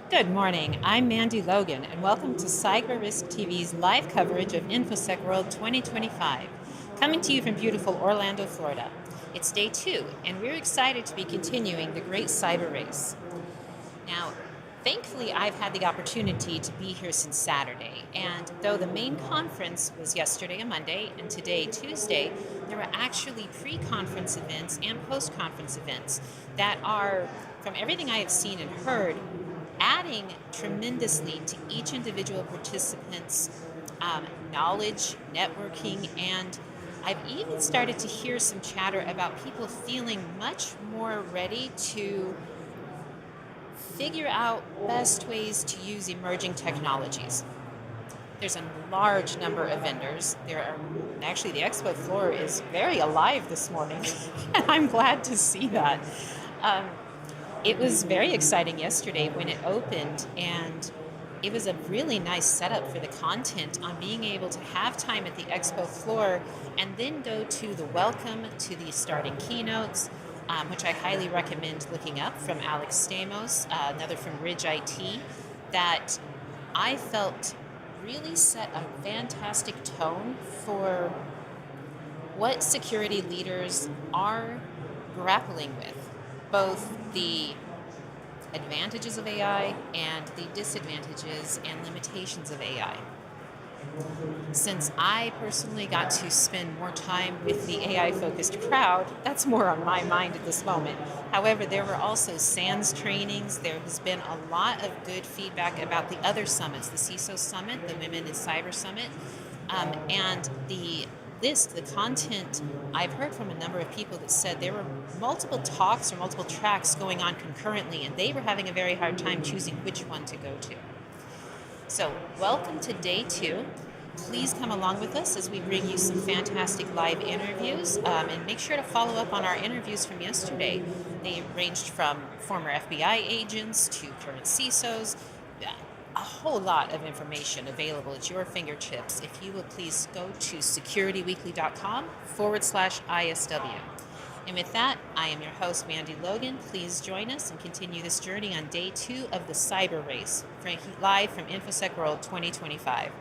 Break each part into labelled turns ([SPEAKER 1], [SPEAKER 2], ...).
[SPEAKER 1] Good morning. I'm Mandy Logan, and welcome to CyberRisk TV's live coverage of InfoSec World 2025, coming to you from beautiful Orlando, Florida. It's day 2, and we're excited to be continuing the great cyber race. Now, thankfully, I've had the opportunity to be here since Saturday, and though the main conference was yesterday, a Monday, and today, Tuesday, there were actually pre-conference events and post-conference events that are, from everything I have seen and heard, adding tremendously to each individual participant's knowledge, networking, and I've even started to hear some chatter about people feeling much more ready to figure out best ways to use emerging technologies. There's a large number of vendors. Actually, the expo floor is very alive this morning, and I'm glad to see that. Um, it was very exciting yesterday when it opened, and it was a really nice setup for the content on being able to have time at the expo floor and then go to the welcome to the starting keynotes, which I highly recommend looking up, from Alex Stamos, another from Ridge IT, that I felt really set a fantastic tone for what security leaders are grappling with, both the advantages of AI and the disadvantages and limitations of AI. Since I personally got to spend more time with the AI-focused crowd, that's more on my mind at this moment. However, there were also SANS trainings. There has been a lot of good feedback about the other summits, the CISO Summit, the Women in Cyber Summit, and the content. I've heard from a number of people that said there were multiple talks or multiple tracks going on concurrently, and they were having a very hard time choosing which one to go to. So, welcome to day 2. Please come along with us as we bring you some fantastic live interviews, and make sure to follow up on our interviews from yesterday. They ranged from former FBI agents to current CISOs. A whole lot of information available at your fingertips if you will please go to securityweekly.com/ISW. And with that, I am your host, Mandy Logan. Please join us and continue this journey on day 2 of the Cyber Race, live from InfoSec World 2025.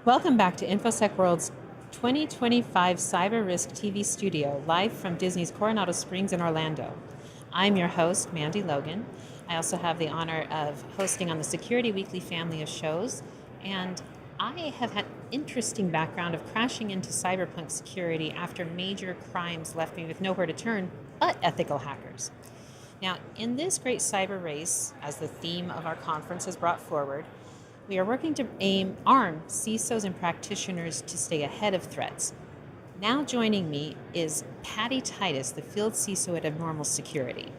[SPEAKER 1] Welcome back to InfoSec World's 2025 CyberRisk TV studio, live from Disney's Coronado Springs in Orlando. I'm your host, Mandy Logan. I also have the honor of hosting on the Security Weekly family of shows, and I have had interesting background of crashing into cyberpunk security after major crimes left me with nowhere to turn but ethical hackers. Now, in this great cyber race, as the theme of our conference has brought forward, we are working to arm CISOs and practitioners to stay ahead of threats. Now joining me is Patty Titus, the field CISO at Abnormal Security.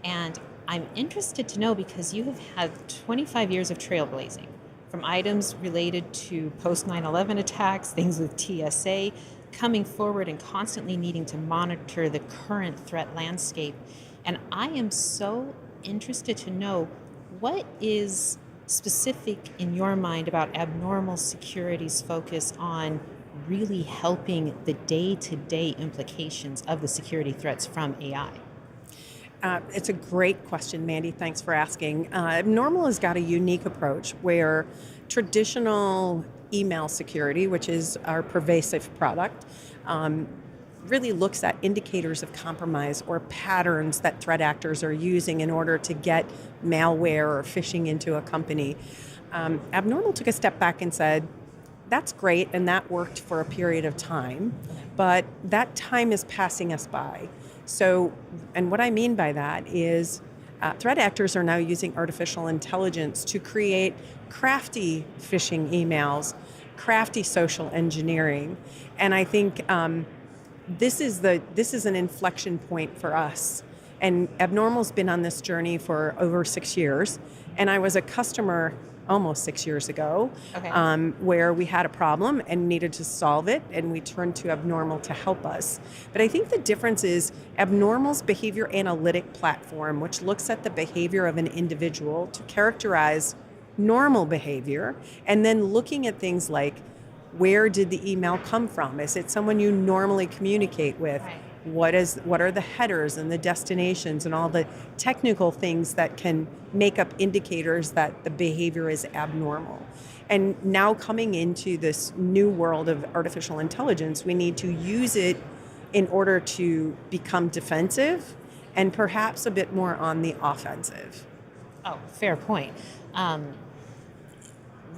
[SPEAKER 1] And I'm interested to know because you have had 25 years of trailblazing, from items related to post 9/11 attacks, things with TSA, coming forward and constantly needing to monitor the current threat landscape. And I am so interested to know what is specific in your mind about Abnormal Security's focus on really helping the day-to-day implications of the security threats from AI?
[SPEAKER 2] It's a great question, Mandy. Thanks for asking. Abnormal has got a unique approach where traditional email security, which is our pervasive product, really looks at indicators of compromise or patterns that threat actors are using in order to get malware or phishing into a company. Abnormal took a step back and said, that's great, and that worked for a period of time, but that time is passing us by. So, and what I mean by that is threat actors are now using artificial intelligence to create crafty phishing emails, crafty social engineering, and I think this is an inflection point for us. And Abnormal's been on this journey for over 6 years, and I was a customer almost 6 years ago, where we had a problem and needed to solve it, and we turned to Abnormal to help us. But I think the difference is Abnormal's behavior analytic platform, which looks at the behavior of an individual to characterize normal behavior, and then looking at things like, where did the email come from? Is it someone you normally communicate with?
[SPEAKER 1] Right.
[SPEAKER 2] What are the headers and the destinations and all the technical things that can make up indicators that the behavior is abnormal? And now coming into this new world of artificial intelligence, we need to use it in order to become defensive and perhaps a bit more on the offensive.
[SPEAKER 1] Oh, fair point.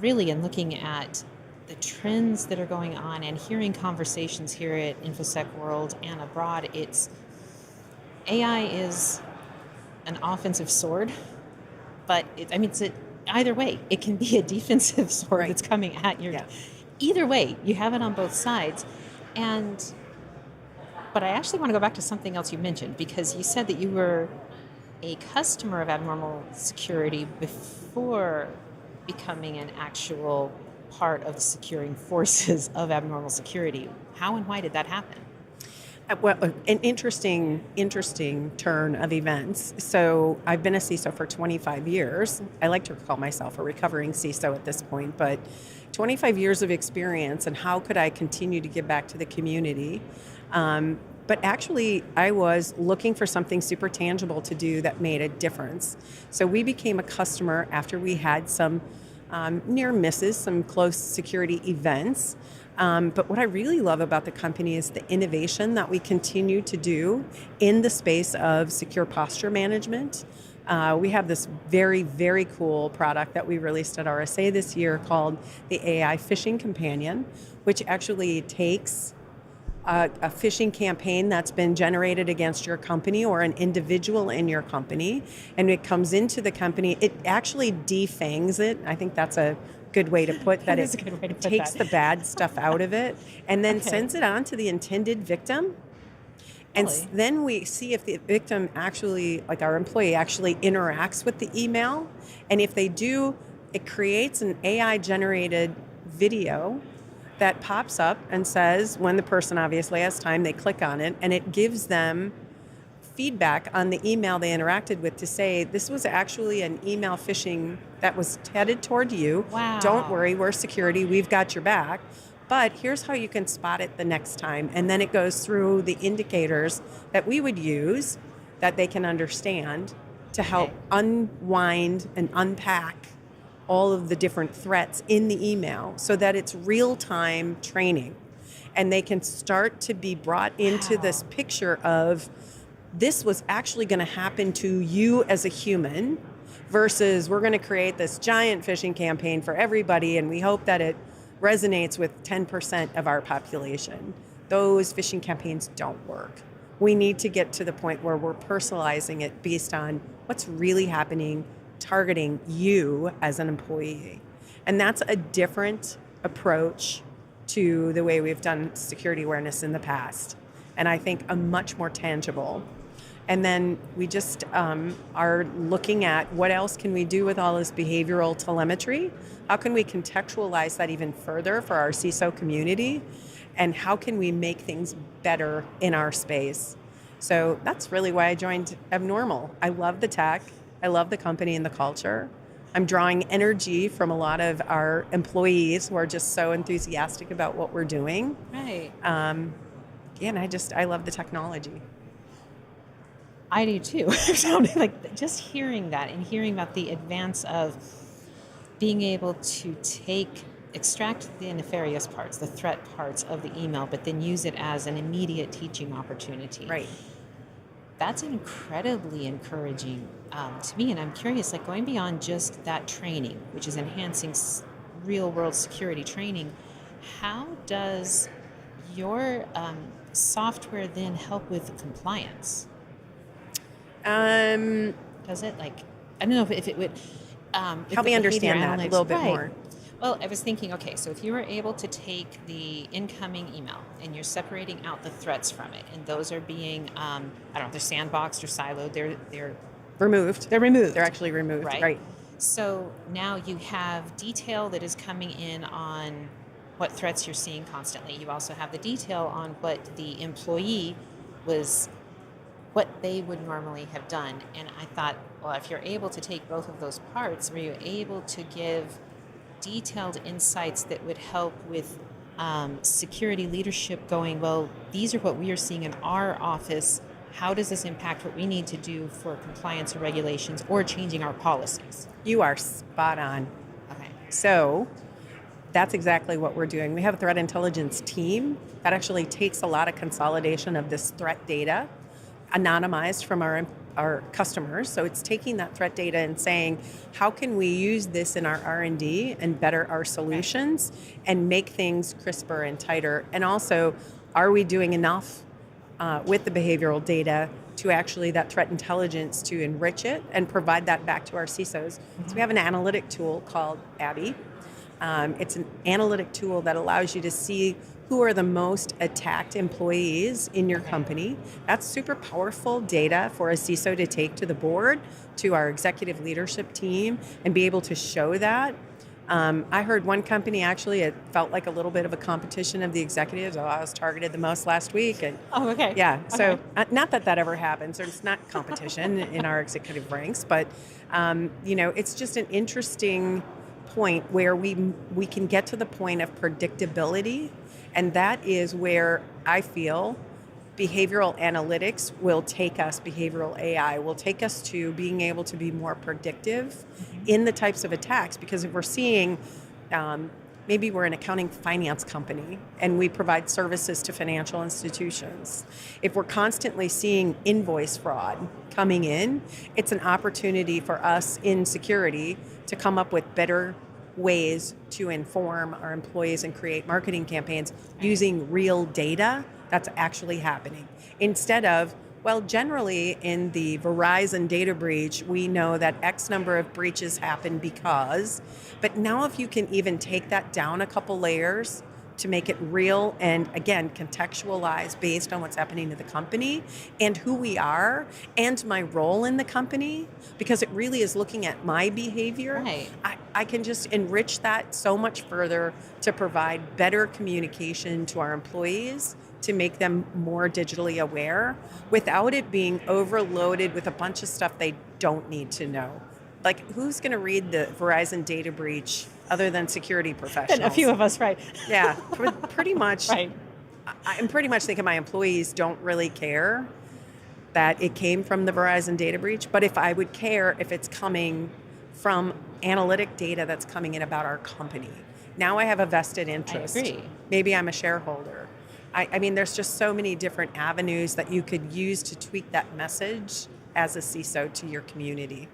[SPEAKER 1] Really, in looking at the trends that are going on and hearing conversations here at InfoSec World and abroad, AI is an offensive sword, but either way, it can be a defensive sword
[SPEAKER 2] Right.
[SPEAKER 1] that's coming at you.
[SPEAKER 2] Yeah.
[SPEAKER 1] Either way, you have it on both sides. But I actually want to go back to something else you mentioned, because you said that you were a customer of Abnormal Security before becoming an actual part of the securing forces of Abnormal Security. How and why did that happen?
[SPEAKER 2] Well, an interesting turn of events. So I've been a CISO for 25 years. I like to call myself a recovering CISO at this point, but 25 years of experience, and how could I continue to give back to the community? But actually, I was looking for something super tangible to do that made a difference. So we became a customer after we had some near misses, some close security events. But what I really love about the company is the innovation that we continue to do in the space of secure posture management. We have this very, very cool product that we released at RSA this year called the AI Phishing Companion, which actually takes a phishing campaign that's been generated against your company or an individual in your company, and it comes into the company. It actually defangs it. I think that's a good way to put that. It takes the bad stuff out of it and then sends it on to the intended victim. And then we see if the victim actually, like our employee, actually interacts with the email. And if they do, it creates an AI-generated video that pops up and says, when the person obviously has time, they click on it, and it gives them feedback on the email they interacted with to say, this was actually an email phishing that was headed toward you.
[SPEAKER 1] Wow.
[SPEAKER 2] Don't worry, we're security, we've got your back. But here's how you can spot it the next time. And then it goes through the indicators that we would use that they can understand to help unwind and unpack all of the different threats in the email so that it's real-time training. And they can start to be brought into this picture of this was actually going to happen to you as a human versus we're going to create this giant phishing campaign for everybody and we hope that it resonates with 10% of our population. Those phishing campaigns don't work. We need to get to the point where we're personalizing it based on what's really happening, targeting you as an employee. And that's a different approach to the way we've done security awareness in the past. And I think a much more tangible. And then we just are looking at what else can we do with all this behavioral telemetry? How can we contextualize that even further for our CISO community? And how can we make things better in our space? So that's really why I joined Abnormal. I love the tech. I love the company and the culture. I'm drawing energy from a lot of our employees who are just so enthusiastic about what we're doing.
[SPEAKER 1] Right.
[SPEAKER 2] And I love the technology.
[SPEAKER 1] I do too. So like just hearing that and hearing about the advance of being able to extract the nefarious parts, the threat parts of the email, but then use it as an immediate teaching opportunity.
[SPEAKER 2] Right.
[SPEAKER 1] That's incredibly encouraging to me. And I'm curious, like going beyond just that training, which is enhancing real world security training, how does your software then help with compliance? Does it? Like, I don't know if it would...
[SPEAKER 2] help me understand that a little bit more.
[SPEAKER 1] Well, I was thinking, okay, so if you were able to take the incoming email and you're separating out the threats from it, and those are being, I don't know, they're sandboxed or siloed, they're
[SPEAKER 2] removed.
[SPEAKER 1] They're removed.
[SPEAKER 2] They're actually removed, right?
[SPEAKER 1] So now you have detail that is coming in on what threats you're seeing constantly. You also have the detail on what the employee what they would normally have done. And I thought, well, if you're able to take both of those parts, were you able to give detailed insights that would help with security leadership going, well, these are what we are seeing in our office. How does this impact what we need to do for compliance or regulations or changing our policies?
[SPEAKER 2] You are spot on.
[SPEAKER 1] Okay.
[SPEAKER 2] So that's exactly what we're doing. We have a threat intelligence team that actually takes a lot of consolidation of this threat data, anonymized from our customers. So it's taking that threat data and saying, how can we use this in our R&D and better our solutions and make things crisper and tighter? And also, are we doing enough with the behavioral data to actually that threat intelligence to enrich it and provide that back to our CISOs? Mm-hmm. So we have an analytic tool called Abby. It's an analytic tool that allows you to see who are the most attacked employees in your company. That's super powerful data for a CISO to take to the board, to our executive leadership team, and be able to show that. I heard one company, actually, it felt like a little bit of a competition of the executives. Oh, I was targeted the most last week. And
[SPEAKER 1] okay.
[SPEAKER 2] Yeah, so not that ever happens. It's not competition in our executive ranks, but it's just an interesting point where we can get to the point of predictability. And that is where I feel behavioral analytics will take us, behavioral AI will take us to being able to be more predictive in the types of attacks. Because if we're seeing, maybe we're an accounting finance company and we provide services to financial institutions. If we're constantly seeing invoice fraud coming in, it's an opportunity for us in security to come up with better ways to inform our employees and create marketing campaigns using real data that's actually happening. Instead of, well, generally in the Verizon data breach, we know that X number of breaches happen because, but now if you can even take that down a couple layers to make it real and, again, contextualize based on what's happening to the company and who we are and my role in the company, because it really is looking at my behavior.
[SPEAKER 1] Right.
[SPEAKER 2] I can just enrich that so much further to provide better communication to our employees, to make them more digitally aware without it being overloaded with a bunch of stuff they don't need to know. Like, who's going to read the Verizon data breach other than security professionals?
[SPEAKER 1] And a few of us, right?
[SPEAKER 2] Yeah, pretty much.
[SPEAKER 1] Right.
[SPEAKER 2] I'm pretty much thinking my employees don't really care that it came from the Verizon data breach, but if I would care if it's coming from analytic data that's coming in about our company. Now I have a vested interest.
[SPEAKER 1] I agree.
[SPEAKER 2] Maybe I'm a shareholder. I mean, there's just so many different avenues that you could use to tweak that message as a CISO to your community.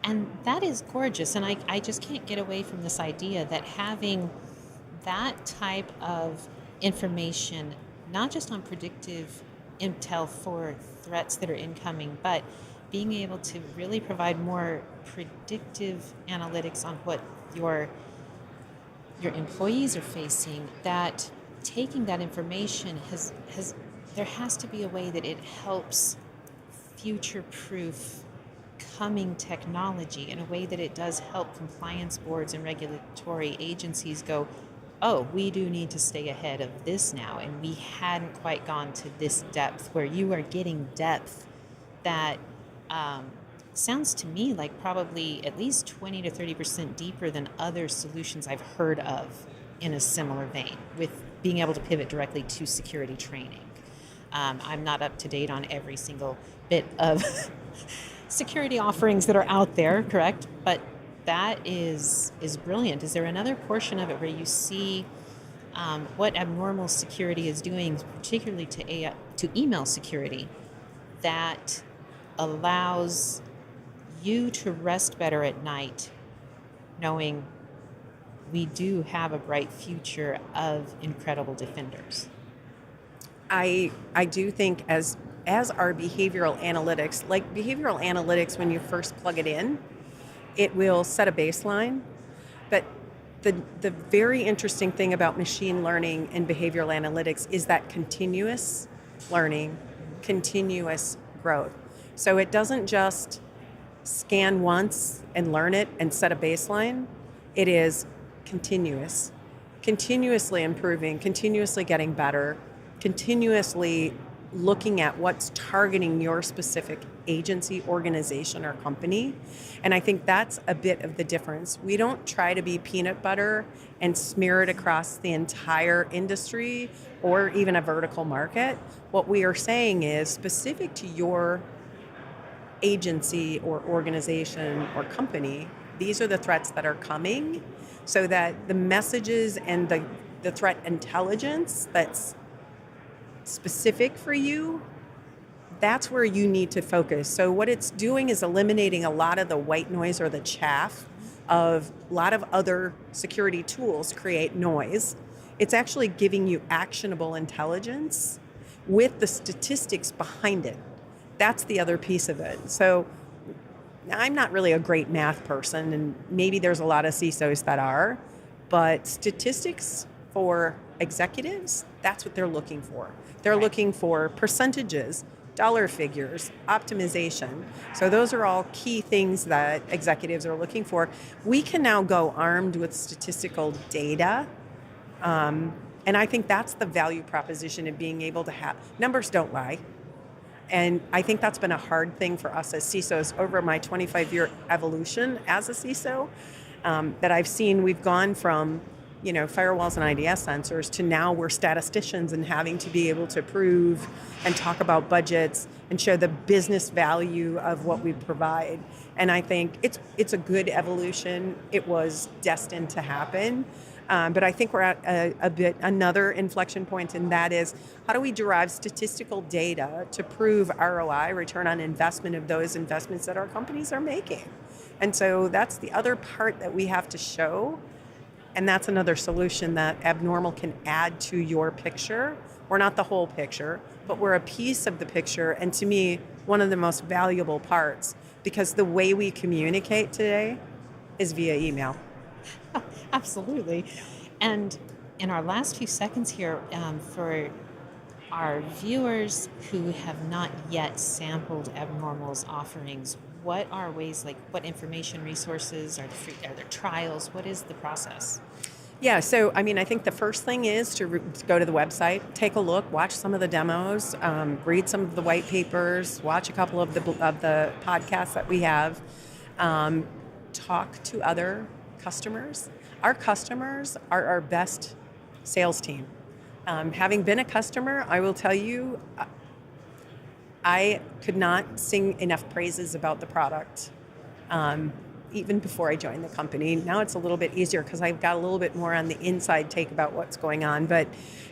[SPEAKER 1] And that is gorgeous. And I just can't get away from this idea that having that type of information, not just on predictive intel for threats that are incoming, but being able to really provide more predictive analytics on what your employees are facing, that taking that information there has to be a way that it helps future-proof coming technology in a way that it does help compliance boards and regulatory agencies go, oh, we do need to stay ahead of this now, and we hadn't quite gone to this depth, where you are getting depth that sounds to me like probably at least 20 to 30% deeper than other solutions I've heard of in a similar vein, with being able to pivot directly to security training. I'm not up to date on every single bit of security offerings that are out there, correct? But that is brilliant. Is there another portion of it where you see what abnormal security is doing, particularly to email security, that allows you to rest better at night, knowing we do have a bright future of incredible defenders?
[SPEAKER 2] I do think as our behavioral analytics, when you first plug it in, it will set a baseline. But the very interesting thing about machine learning and behavioral analytics is that continuous learning, continuous growth. So it doesn't just scan once and learn it and set a baseline. It is continuous, continuously improving, continuously getting better, continuously looking at what's targeting your specific agency, organization, or company. And I think that's a bit of the difference. We don't try to be peanut butter and smear it across the entire industry or even a vertical market. What we are saying is specific to your agency or organization or company, these are the threats that are coming, so that the messages and the threat intelligence that's specific for you, that's where you need to focus. So what it's doing is eliminating a lot of the white noise or the chaff of a lot of other security tools create noise. It's actually giving you actionable intelligence with the statistics behind it. That's the other piece of it. So I'm not really a great math person, and maybe there's a lot of CISOs that are, but statistics for executives, that's what they're looking for. They're looking for percentages, dollar figures, optimization. So those are all key things that executives are looking for. We can now go armed with statistical data. And I think that's the value proposition of being able to have, numbers don't lie. And I think that's been a hard thing for us as CISOs over my 25-year evolution as a CISO, that I've seen. We've gone from firewalls and IDS sensors to now we're statisticians and having to be able to prove and talk about budgets and show the business value of what we provide. And I think it's a good evolution. It was destined to happen. But I think we're at another inflection point, and that is, how do we derive statistical data to prove ROI, return on investment, of those investments that our companies are making? And so that's the other part that we have to show. And that's another solution that Abnormal can add to your picture. We're not the whole picture, but we're a piece of the picture. And to me, one of the most valuable parts, because the way we communicate today is via email.
[SPEAKER 1] Oh, absolutely. And in our last few seconds here, for our viewers who have not yet sampled Abnormal's offerings, what are ways, like what information resources, are there trials? What is the process?
[SPEAKER 2] Yeah, so I think the first thing is to go to the website, take a look, watch some of the demos, read some of the white papers, watch a couple of the podcasts that we have, talk to other customers. Our customers are our best sales team. Having been a customer, I will tell you, I could not sing enough praises about the product. even before I joined the company. Now it's a little bit easier because I've got a little bit more on the inside take about what's going on. But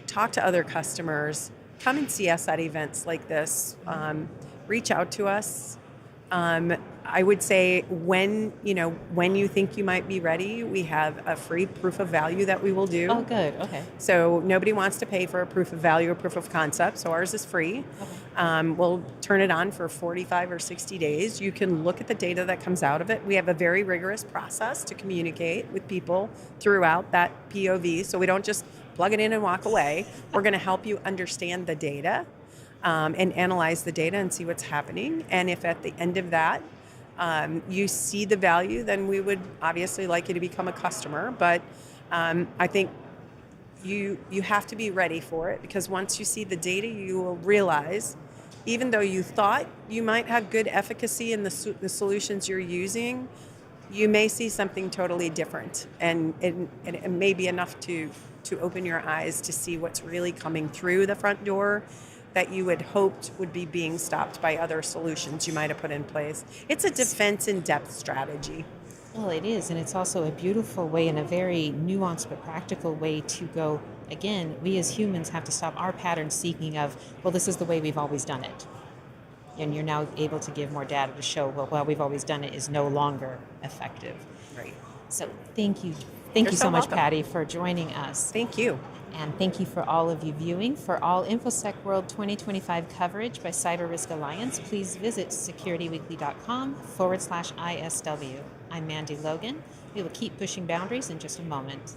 [SPEAKER 2] talk to other customers, come and see us at events like this, reach out to us. I would say when you think you might be ready, we have a free proof of value that we will do.
[SPEAKER 1] Oh, good. Okay.
[SPEAKER 2] So nobody wants to pay for a proof of value or proof of concept, so ours is free.
[SPEAKER 1] Okay.
[SPEAKER 2] We'll turn it on for 45 or 60 days. You can look at the data that comes out of it. We have a very rigorous process to communicate with people throughout that POV, so we don't just plug it in and walk away. We're going to help you understand the data and analyze the data and see what's happening. And if at the end of that you see the value, then we would obviously like you to become a customer. But I think you have to be ready for it, because once you see the data, you will realize, even though you thought you might have good efficacy in the solutions you're using, you may see something totally different. And it may be enough to open your eyes to see what's really coming through the front door that you had hoped would be being stopped by other solutions you might have put in place. It's a defense in depth strategy.
[SPEAKER 1] Well, it is, and it's also a beautiful way and a very nuanced but practical way to go. Again, we as humans have to stop our pattern seeking of, well, this is the way we've always done it. And you're now able to give more data to show, well, we've always done it is no longer effective.
[SPEAKER 2] Right.
[SPEAKER 1] So thank you. Thank
[SPEAKER 2] You're
[SPEAKER 1] you
[SPEAKER 2] so
[SPEAKER 1] so much,
[SPEAKER 2] welcome.
[SPEAKER 1] Patty, for joining us.
[SPEAKER 2] Thank you.
[SPEAKER 1] And thank you for all of you viewing. For all InfoSec World 2025 coverage by CyberRisk Alliance, please visit securityweekly.com/ISW. I'm Mandy Logan. We will keep pushing boundaries in just a moment.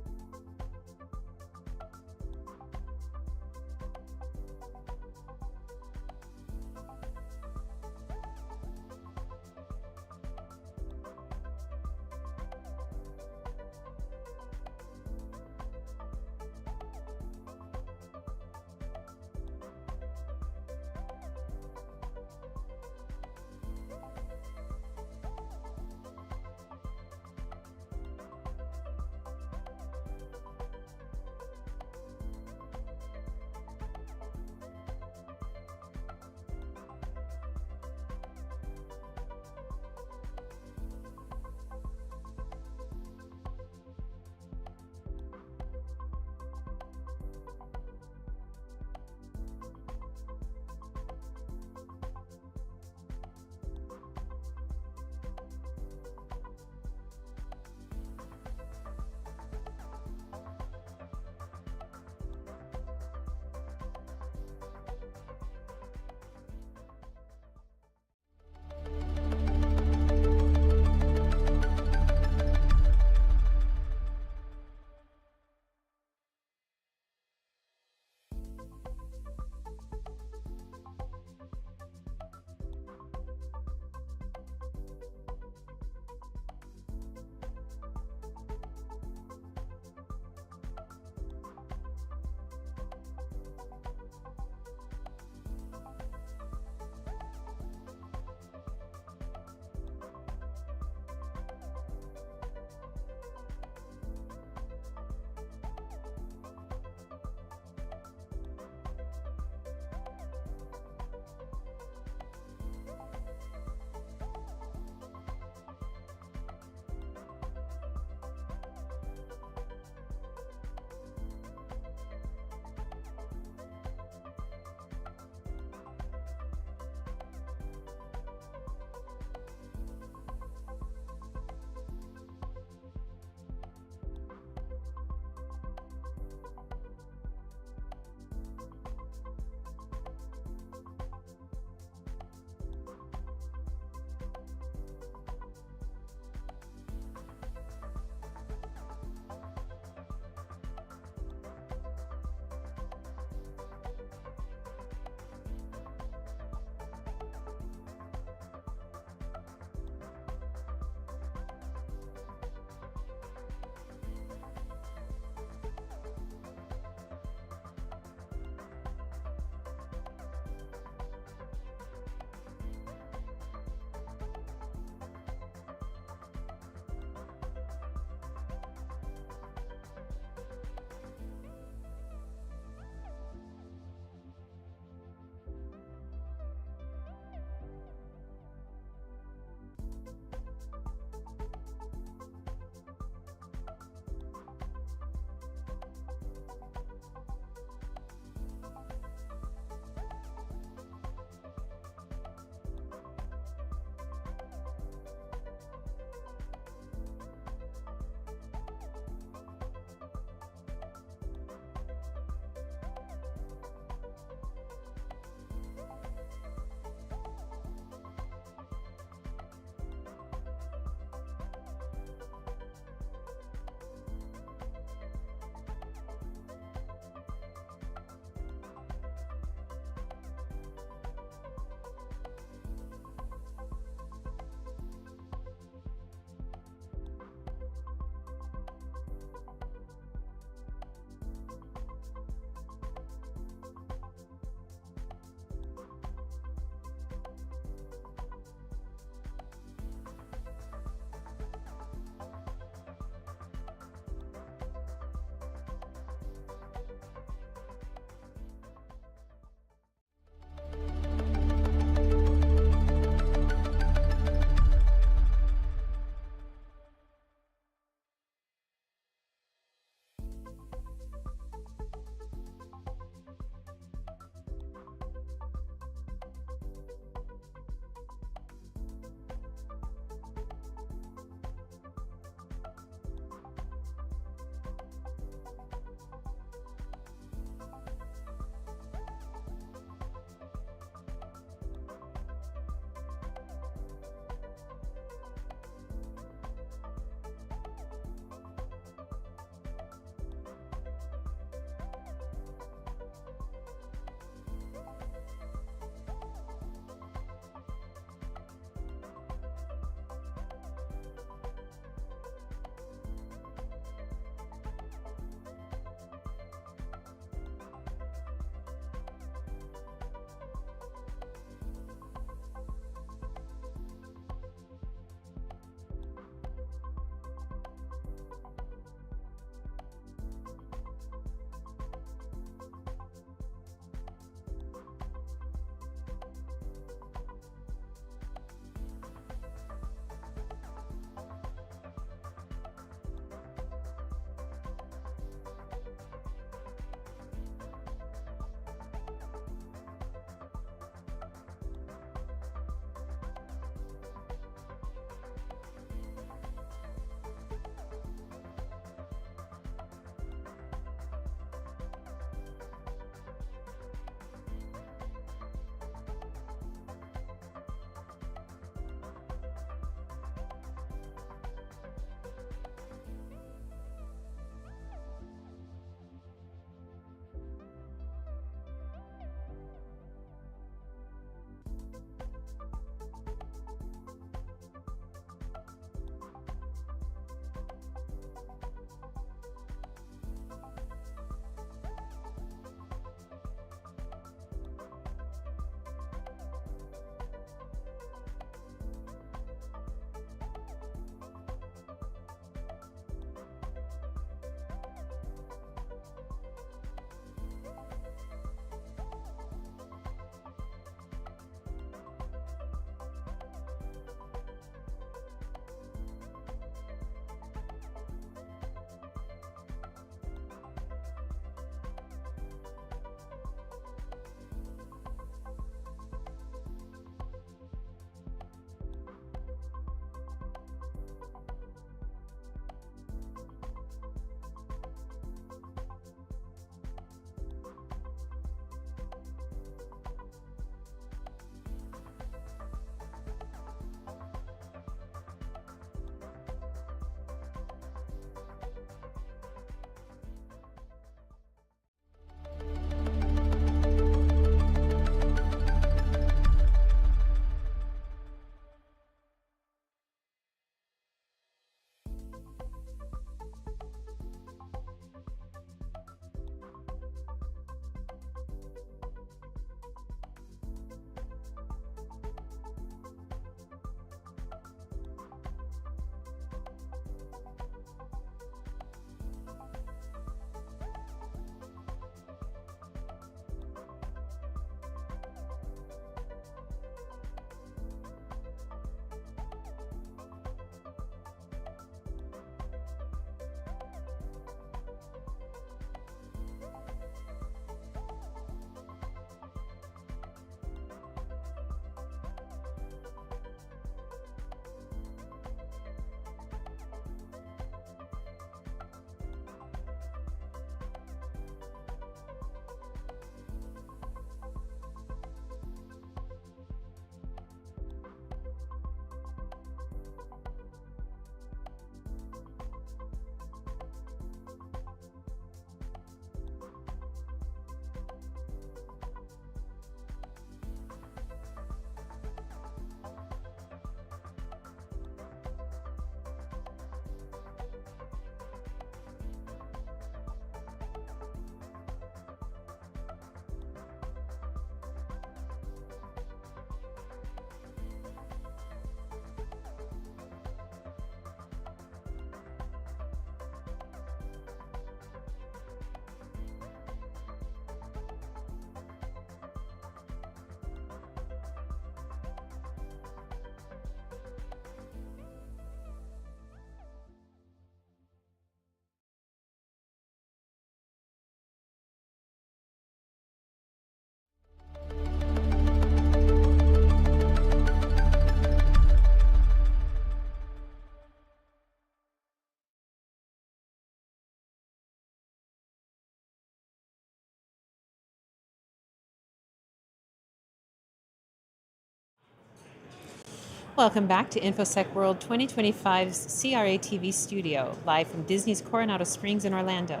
[SPEAKER 1] Welcome back to InfoSec World 2025's CRA TV studio, live from Disney's Coronado Springs in Orlando.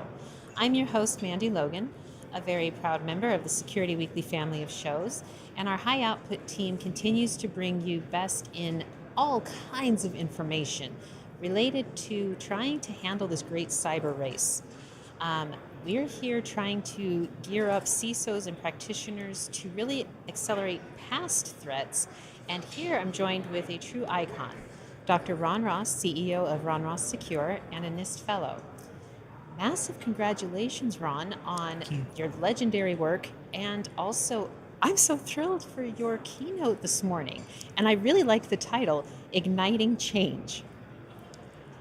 [SPEAKER 1] I'm your host, Mandy Logan, a very proud member of the Security Weekly family of shows, and our high output team continues to bring you best in all kinds of information related to trying to handle this great cyber race. We're here trying to gear up CISOs and practitioners to really accelerate past threats. And here I'm joined with a true icon, Dr. Ron Ross, CEO of Ron Ross Sicura and a NIST Fellow. Massive congratulations, Ron, on your legendary work, and also I'm so thrilled for your keynote this morning. And I really like the title, Igniting Change.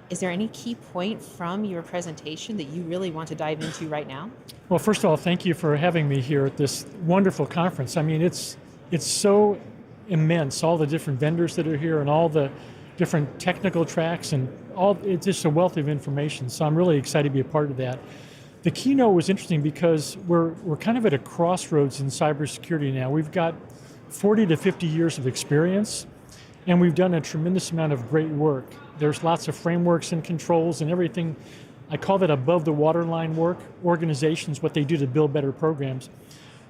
[SPEAKER 1] Is there any key point from your presentation that you really want to dive into right now?
[SPEAKER 3] Well, first of all, thank you for having me here at this wonderful conference. I mean, it's so immense, all the different vendors that are here and all the different technical tracks, and it's just a wealth of information. So I'm really excited to be a part of that. The keynote was interesting because we're kind of at a crossroads in cybersecurity now. We've got 40 to 50 years of experience, and we've done a tremendous amount of great work. There's lots of frameworks and controls and everything. I call that above the waterline work, organizations, what they do to build better programs.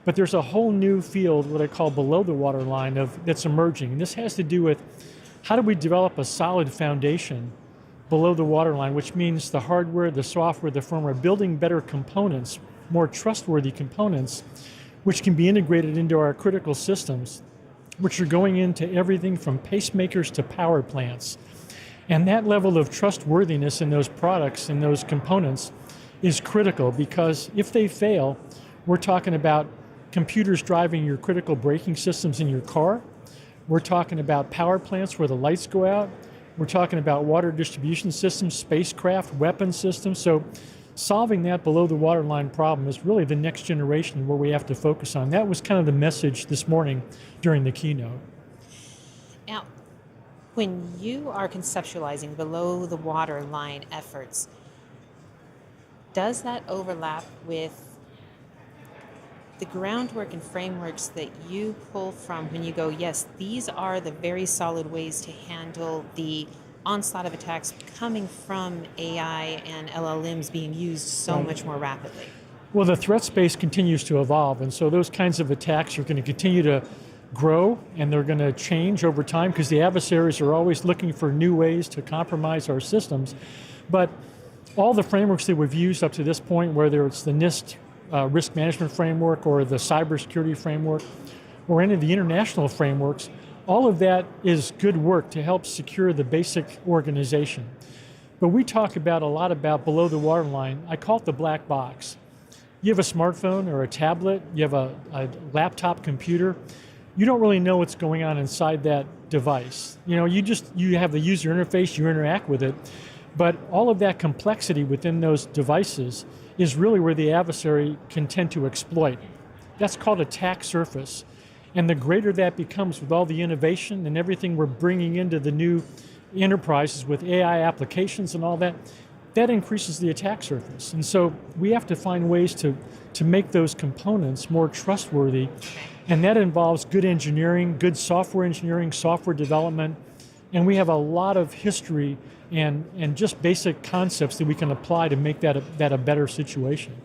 [SPEAKER 3] But there's a whole new field, what I call below the waterline, that's emerging. And this has to do with how do we develop a solid foundation below the waterline, which means the hardware, the software, the firmware, building better components, more trustworthy components, which can be integrated into our critical systems, which are going into everything from pacemakers to power plants. And that level of trustworthiness in those products and those components is critical, because if they fail, we're talking about computers driving your critical braking systems in your car. We're talking about power plants where the lights go out. We're talking about water distribution systems, spacecraft, weapon systems. So solving that below the waterline problem is really the next generation where we have to focus on. That was kind of the message this morning during the keynote.
[SPEAKER 1] Now, when you are conceptualizing below the waterline efforts, does that overlap with the groundwork and frameworks that you pull from when you go, yes, these are the very solid ways to handle the onslaught of attacks coming from AI and LLMs being used so much more rapidly?
[SPEAKER 3] Well, the threat space continues to evolve, and so those kinds of attacks are going to continue to grow, and they're going to change over time because the adversaries are always looking for new ways to compromise our systems. But all the frameworks that we've used up to this point, whether it's the NIST risk management framework or the cybersecurity framework or any of the international frameworks, all of that is good work to help secure the basic organization. But we talk about a lot about below the waterline. I call it the black box. You have a smartphone or a tablet, you have a laptop computer, you don't really know what's going on inside that device. You know, you have the user interface, you interact with it, but all of that complexity within those devices is really where the adversary can tend to exploit. That's called attack surface. And the greater that becomes with all the innovation and everything we're bringing into the new enterprises with AI applications and all that, that increases the attack surface. And so we have to find ways to make those components more trustworthy. And that involves good engineering, good software engineering, software development. And we have a lot of history and just basic concepts that we can apply to make that a better situation.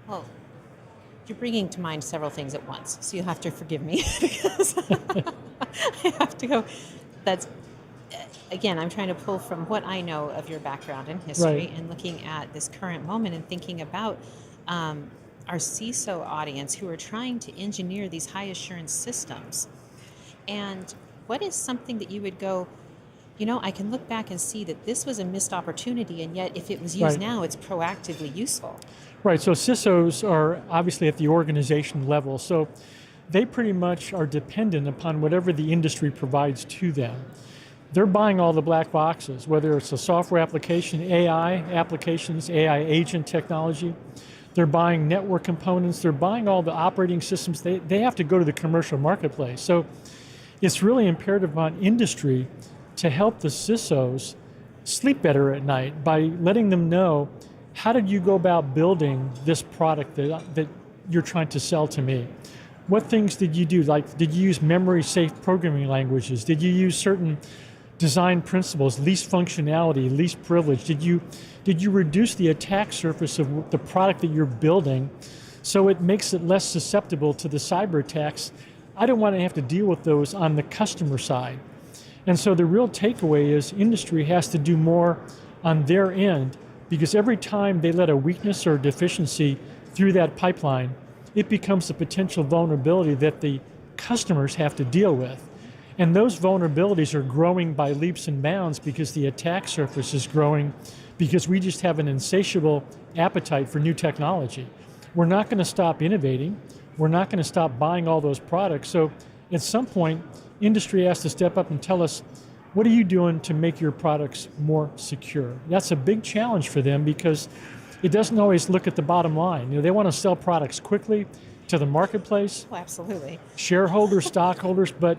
[SPEAKER 1] Well, you're bringing to mind several things at once, so you have to forgive me because I have to go. That's, again, I'm trying to pull from what I know of your background and history, and looking at this current moment and thinking about our CISO audience who are trying to engineer these high assurance systems. And what is something that you would go, you know, I can look back and see that this was a missed opportunity, and yet if it was used now, it's proactively useful. Right,
[SPEAKER 3] so CISOs are obviously at the organization level, so they pretty much are dependent upon whatever the industry provides to them. They're buying all the black boxes, whether it's a software application, AI applications, AI agent technology. They're buying network components, they're buying all the operating systems. They have to go to the commercial marketplace. So it's really imperative on industry to help the CISOs sleep better at night by letting them know, how did you go about building this product that you're trying to sell to me? What things did you do? Like, did you use memory-safe programming languages? Did you use certain design principles, least functionality, least privilege? Did you reduce the attack surface of the product that you're building so it makes it less susceptible to the cyber attacks? I don't want to have to deal with those on the customer side. And so the real takeaway is industry has to do more on their end, because every time they let a weakness or deficiency through that pipeline, it becomes a potential vulnerability that the customers have to deal with. And those vulnerabilities are growing by leaps and bounds because the attack surface is growing, because we just have an insatiable appetite for new technology. We're not going to stop innovating. We're not going to stop buying all those products. So at some point, industry has to step up and tell us, what are you doing to make your products more secure? That's a big challenge for them, because it doesn't always look at the bottom line. They want to sell products quickly to the marketplace.
[SPEAKER 1] Oh, absolutely.
[SPEAKER 3] Shareholders, stockholders, but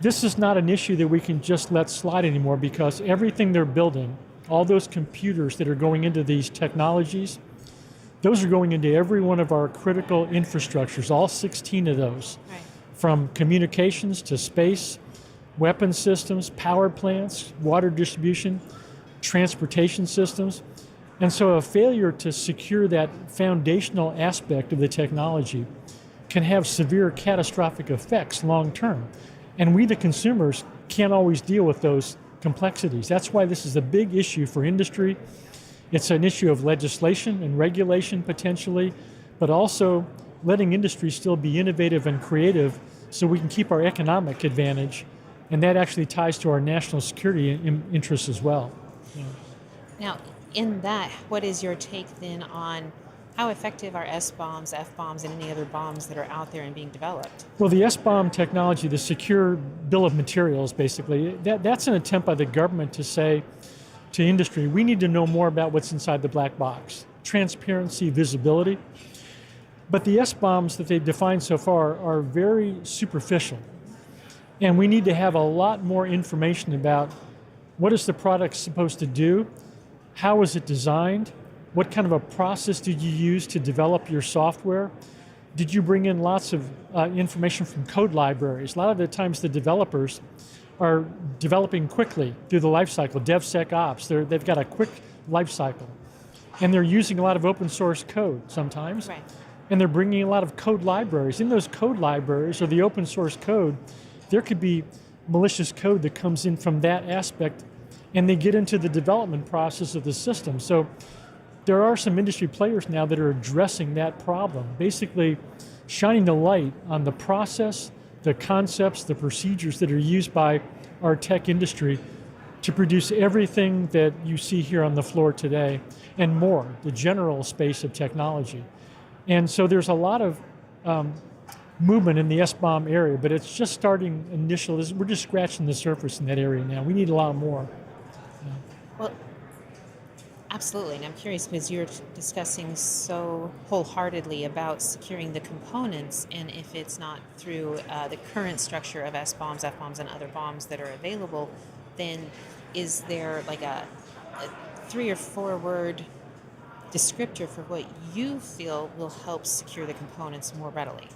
[SPEAKER 3] this is not an issue that we can just let slide anymore, because everything they're building, all those computers that are going into these technologies, those are going into every one of our critical infrastructures, all 16 of those,
[SPEAKER 1] right,
[SPEAKER 3] from communications to space, weapon systems, power plants, water distribution, transportation systems. And so a failure to secure that foundational aspect of the technology can have severe catastrophic effects long term. And we, the consumers, can't always deal with those complexities. That's why this is a big issue for industry. It's an issue of legislation and regulation potentially, but also letting industry still be innovative and creative so we can keep our economic advantage. And that actually ties to our national security interests as well. Yeah.
[SPEAKER 1] Now, in that, what is your take then on how effective are S-bombs, F-bombs, and any other bombs that are out there and being developed?
[SPEAKER 3] Well, the S-bomb technology, the secure bill of materials, basically, that's an attempt by the government to say to industry, we need to know more about what's inside the black box. Transparency, visibility. But the S-bombs that they've defined so far are very superficial. And we need to have a lot more information about what is the product supposed to do, how is it designed, what kind of a process did you use to develop your software? Did you bring in lots of information from code libraries? A lot of the times the developers are developing quickly through the life cycle, DevSecOps. They've got a quick life cycle. And they're using a lot of open source code sometimes.
[SPEAKER 1] Right.
[SPEAKER 3] And they're bringing a lot of code libraries. In those code libraries, or the open source code, there could be malicious code that comes in from that aspect, and they get into the development process of the system. So there are some industry players now that are addressing that problem, basically shining the light on the process, the concepts, the procedures that are used by our tech industry to produce everything that you see here on the floor today and more, the general space of technology. And so there's a lot of movement in the S-bomb area, but it's just starting initial. We're just scratching the surface in that area now. We need a lot more.
[SPEAKER 1] Well, absolutely, and I'm curious because you're discussing so wholeheartedly about securing the components, and if it's not through the current structure of S-bombs, F-bombs, and other bombs that are available, then is there like a 3 or 4 word descriptor for what you feel will help secure the components more readily?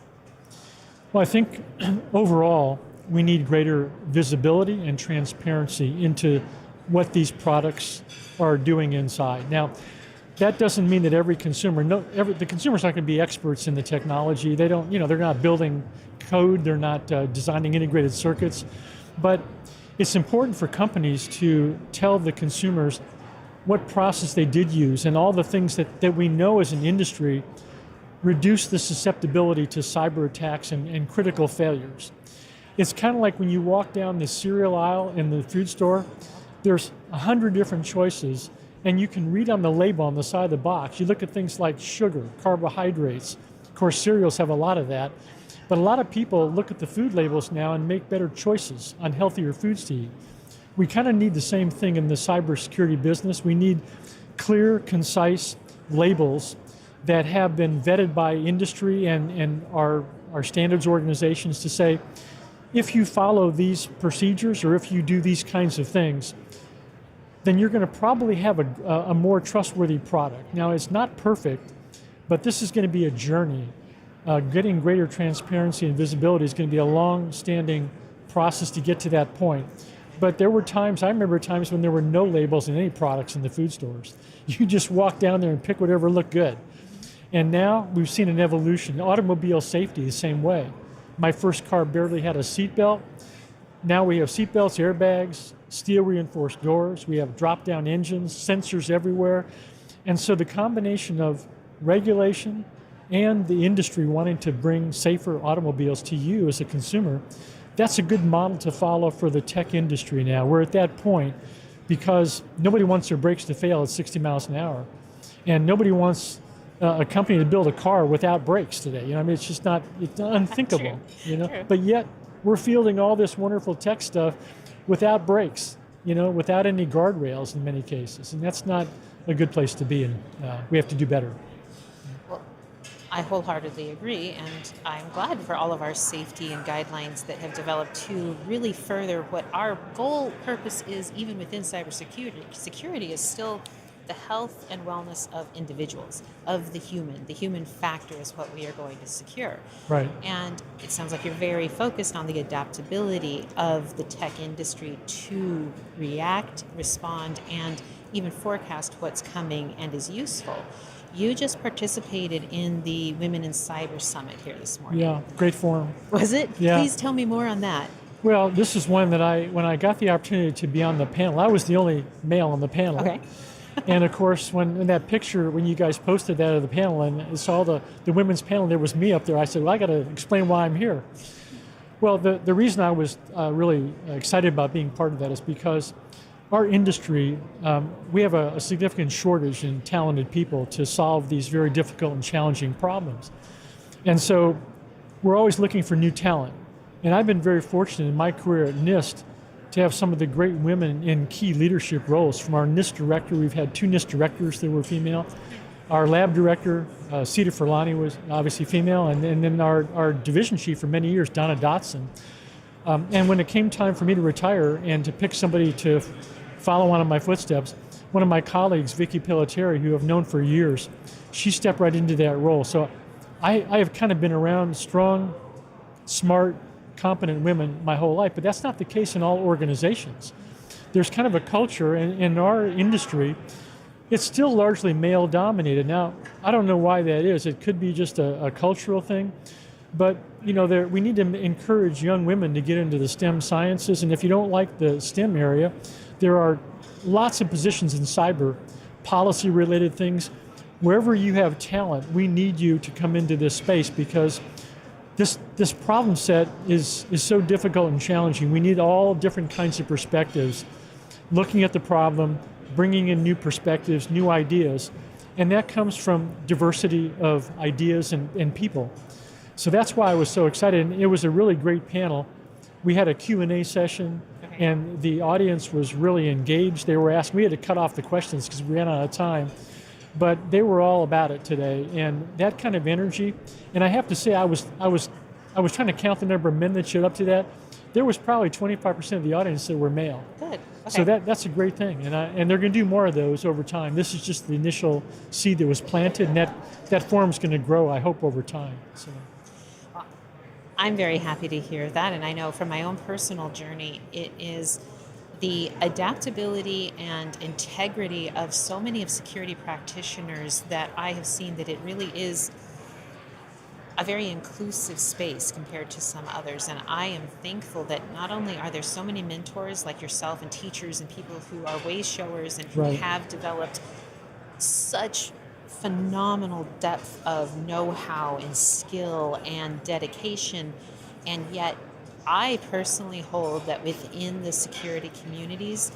[SPEAKER 3] Well, I think overall, we need greater visibility and transparency into what these products are doing inside. Now, that doesn't mean that every consumer, the consumer's not going to be experts in the technology. They don't, they're not building code, they're not designing integrated circuits, but it's important for companies to tell the consumers what process they did use and all the things that we know as an industry reduce the susceptibility to cyber attacks and critical failures. It's kind of like when you walk down the cereal aisle in the food store, there's 100 different choices, and you can read on the label on the side of the box. You look at things like sugar, carbohydrates. Of course, cereals have a lot of that, but a lot of people look at the food labels now and make better choices on healthier foods to eat. We kind of need the same thing in the cybersecurity business. We need clear, concise labels that have been vetted by industry and our standards organizations to say, if you follow these procedures or if you do these kinds of things, then you're going to probably have a more trustworthy product. Now, it's not perfect, but this is going to be a journey getting greater transparency and visibility is going to be a long-standing process to get to that point. But there were times, I remember times when there were no labels in any products in the food stores. You just walk down there and pick whatever looked good. And now we've seen an evolution. Automobile safety, the same way. My first car barely had a seatbelt. Now we have seatbelts, airbags, steel reinforced doors. We have drop-down engines, sensors everywhere. And so the combination of regulation and the industry wanting to bring safer automobiles to you as a consumer, that's a good model to follow for the tech industry now. We're at that point because nobody wants their brakes to fail at 60 miles an hour. And nobody wants a company to build a car without brakes today. You know, I mean, it's just not, it's unthinkable.
[SPEAKER 1] True.
[SPEAKER 3] You know,
[SPEAKER 1] True.
[SPEAKER 3] but yet we're fielding all this wonderful tech stuff without brakes, you know, without any guardrails in many cases, and that's not a good place to be, and we have to do better.
[SPEAKER 1] Well, I wholeheartedly agree, and I'm glad for all of our safety and guidelines that have developed to really further what our goal purpose is, even within cybersecurity. Security is still the health and wellness of individuals, of the human. The human factor is what we are going to secure.
[SPEAKER 3] Right.
[SPEAKER 1] And it sounds like you're very focused on the adaptability of the tech industry to react, respond, and even forecast what's coming and is useful. You just participated in the Women in Cyber Summit here this morning.
[SPEAKER 3] Yeah, great forum.
[SPEAKER 1] Was it?
[SPEAKER 3] Yeah.
[SPEAKER 1] Please tell me more on that.
[SPEAKER 3] Well, this is one that when I got the opportunity to be on the panel, I was the only male on the panel.
[SPEAKER 1] Okay.
[SPEAKER 3] And of course, when in that picture, when you guys posted that of the panel and I saw the women's panel, there was me up there. I said, well, I got to explain why I'm here. Well, the reason I was really excited about being part of that is because our industry, we have a significant shortage in talented people to solve these very difficult and challenging problems. And so we're always looking for new talent. And I've been very fortunate in my career at NIST to have some of the great women in key leadership roles. From our NIST director, we've had 2 NIST directors that were female. Our lab director, Sita Furlani, was obviously female, and then our division chief for many years, Donna Dotson. And when it came time for me to retire and to pick somebody to follow on in my footsteps, one of my colleagues, Vicky Pelletieri, who I've known for years, she stepped right into that role. So I have kind of been around strong, smart, competent women my whole life, but that's not the case in all organizations. There's kind of a culture in our industry, it's still largely male dominated. Now, I don't know why that is. It could be just a cultural thing, but you know, we need to encourage young women to get into the STEM sciences, and if you don't like the STEM area, there are lots of positions in cyber, policy related things. Wherever you have talent, we need you to come into this space because this problem set is so difficult and challenging. We need all different kinds of perspectives, looking at the problem, bringing in new perspectives, new ideas, and that comes from diversity of ideas and people. So that's why I was so excited, and it was a really great panel. We had a Q&A session, and the audience was really engaged. They were asking, we had to cut off the questions because we ran out of time, but they were all about it today, and that kind of energy. And I have to say, I was trying to count the number of men that showed up to that. There was probably 25% of the audience that were male.
[SPEAKER 1] Good. Okay.
[SPEAKER 3] So that's a great thing, and they're going to do more of those over time. This is just the initial seed that was planted, and that form's going to grow, I hope, over time. So.
[SPEAKER 1] I'm very happy to hear that, and I know from my own personal journey, it is the adaptability and integrity of so many of security practitioners that I have seen that it really is a very inclusive space compared to some others. And I am thankful that not only are there so many mentors like yourself and teachers and people who are way showers and who
[SPEAKER 3] Right.
[SPEAKER 1] have developed such phenomenal depth of know-how and skill and dedication, and yet I personally hold that within the security communities,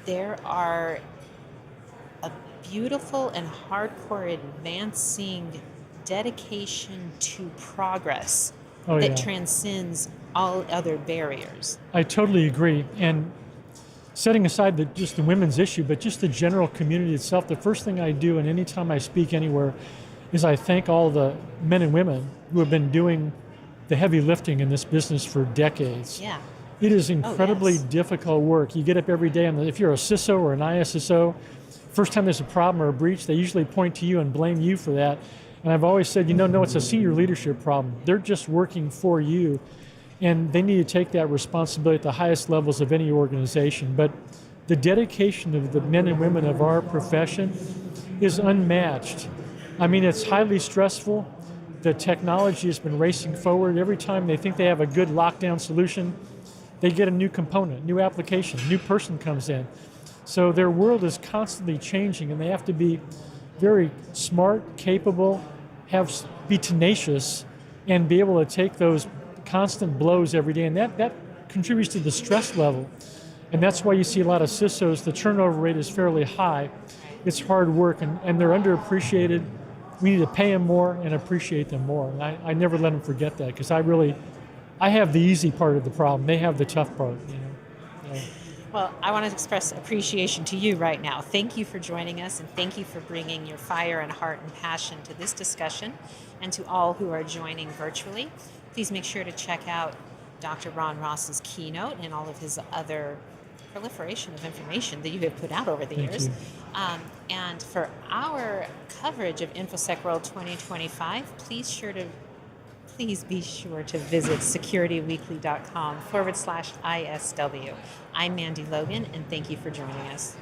[SPEAKER 1] there are a beautiful and hardcore advancing dedication to progress that transcends all other barriers.
[SPEAKER 3] I totally agree. And setting aside just the women's issue, but just the general community itself, the first thing I do, and anytime I speak anywhere, is I thank all the men and women who have been doing the heavy lifting in this business for decades.
[SPEAKER 1] Yeah.
[SPEAKER 3] It is incredibly
[SPEAKER 1] yes.
[SPEAKER 3] difficult work. You get up every day, and if you're a CISO or an ISSO, first time there's a problem or a breach, they usually point to you and blame you for that. And I've always said, no, it's a senior leadership problem. They're just working for you, and they need to take that responsibility at the highest levels of any organization. But the dedication of the men and women of our profession is unmatched. I mean, it's highly stressful. The technology has been racing forward. Every time they think they have a good lockdown solution, they get a new component, new application, new person comes in. So their world is constantly changing, and they have to be very smart, capable, be tenacious, and be able to take those constant blows every day. And that contributes to the stress level. And that's why you see a lot of CISOs, the turnover rate is fairly high. It's hard work, and they're underappreciated. We need to pay them more and appreciate them more. And I never let them forget that, because I have the easy part of the problem. They have the tough part. Yeah.
[SPEAKER 1] Well, I want to express appreciation to you right now. Thank you for joining us, and thank you for bringing your fire and heart and passion to this discussion. And to all who are joining virtually, please make sure to check out Dr. Ron Ross's keynote and all of his other proliferation of information that you have put out over the years. And for our coverage of InfoSec World 2025, please be sure to visit securityweekly.com/ISW. I'm Mandy Logan, and thank you for joining us.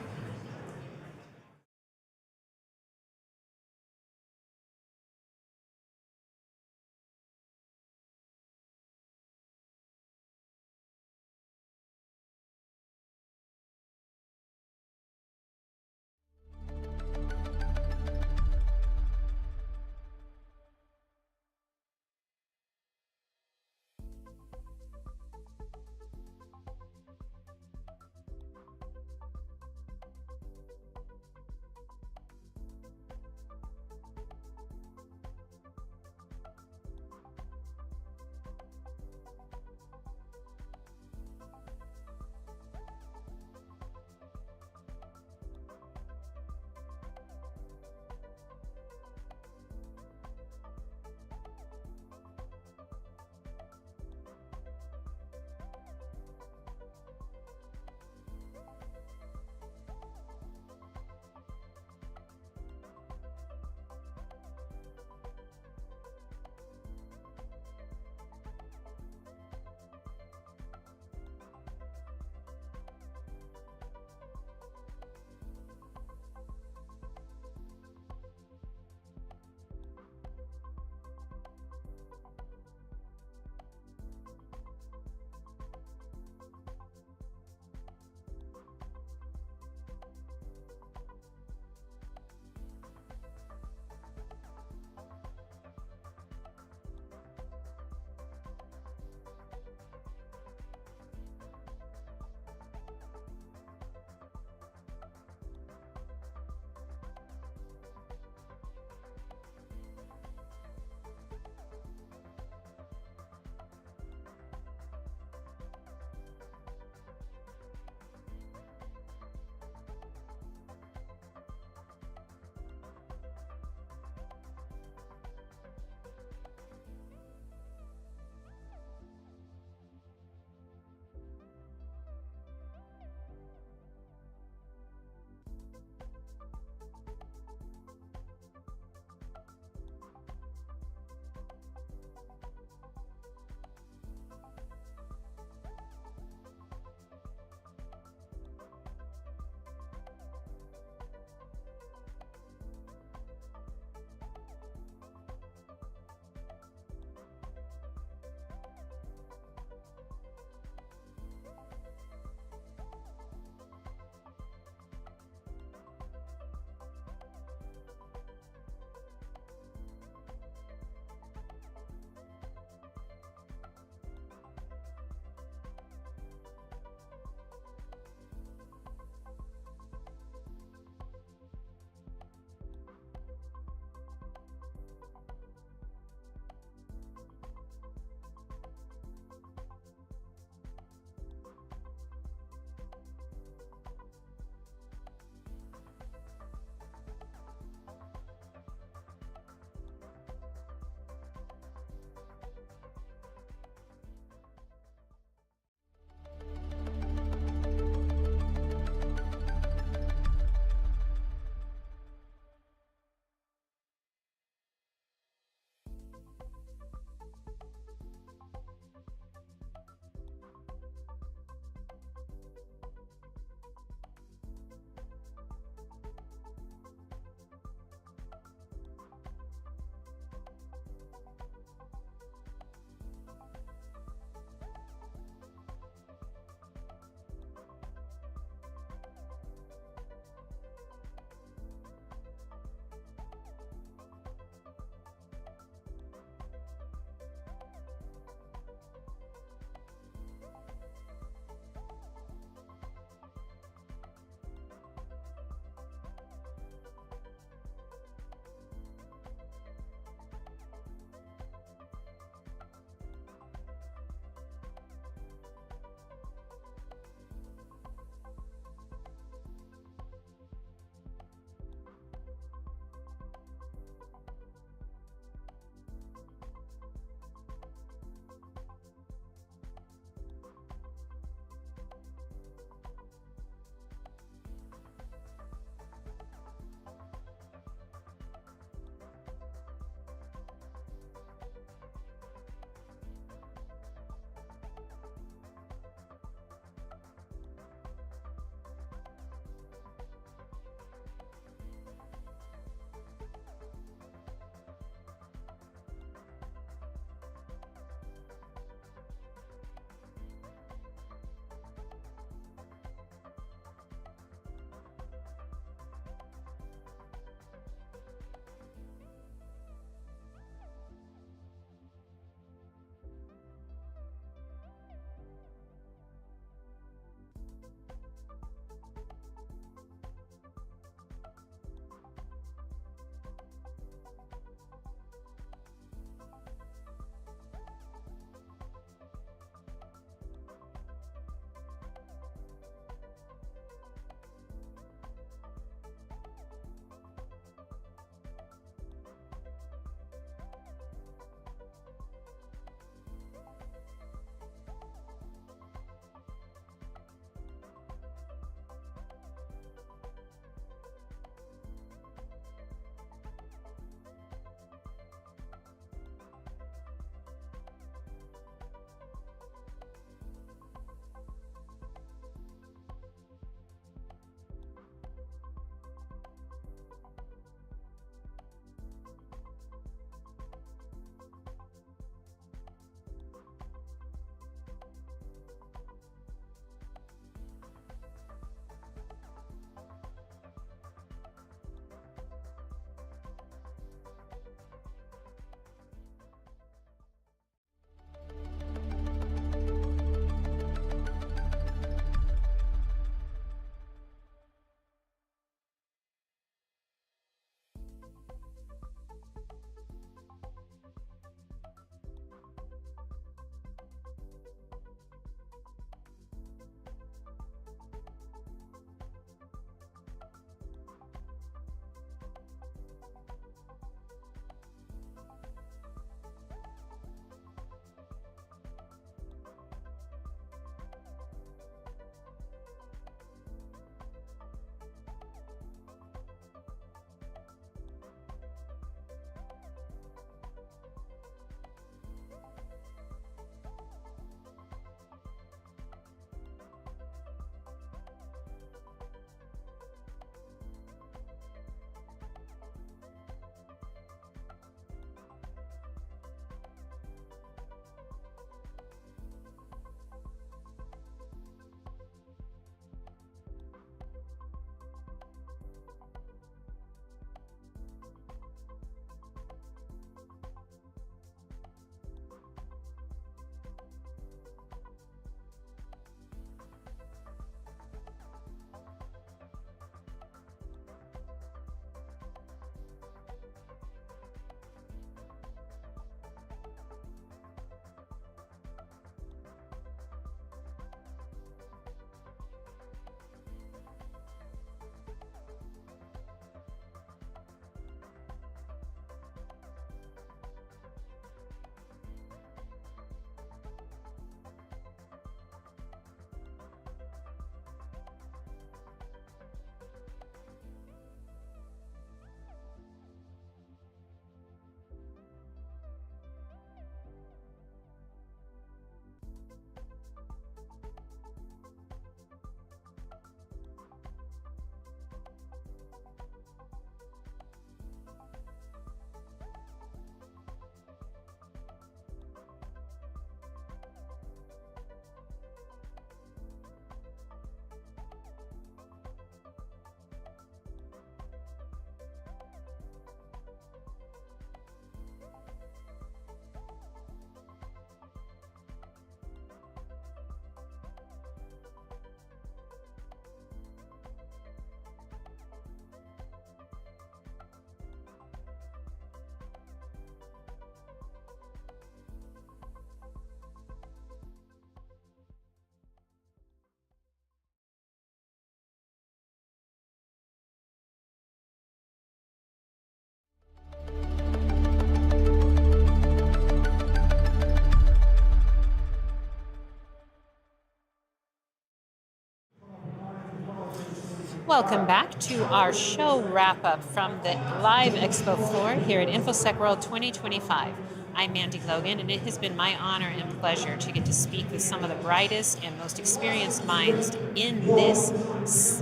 [SPEAKER 1] Welcome back to our show wrap-up from the live expo floor here at InfoSec World 2025. I'm Mandy, Logan, and it has been my honor and pleasure to get to speak with some of the brightest and most experienced minds in this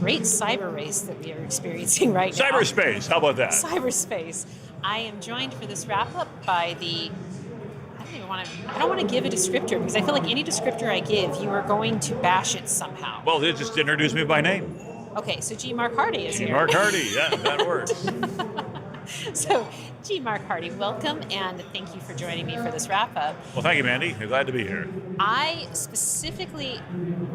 [SPEAKER 1] great cyber race that we are experiencing right now.
[SPEAKER 4] Cyberspace, how about that?
[SPEAKER 1] Cyberspace. I am joined for this wrap-up by I don't want to give a descriptor because I feel like any descriptor I give, you are going to bash it somehow.
[SPEAKER 4] Well, they just introduced me by name.
[SPEAKER 1] Okay, so G. Mark Hardy is here.
[SPEAKER 4] Mark Hardy, yeah, that works.
[SPEAKER 1] So, G. Mark Hardy, welcome, and thank you for joining me for this wrap-up.
[SPEAKER 4] Well, thank you, Mandy. I'm glad to be here.
[SPEAKER 1] I specifically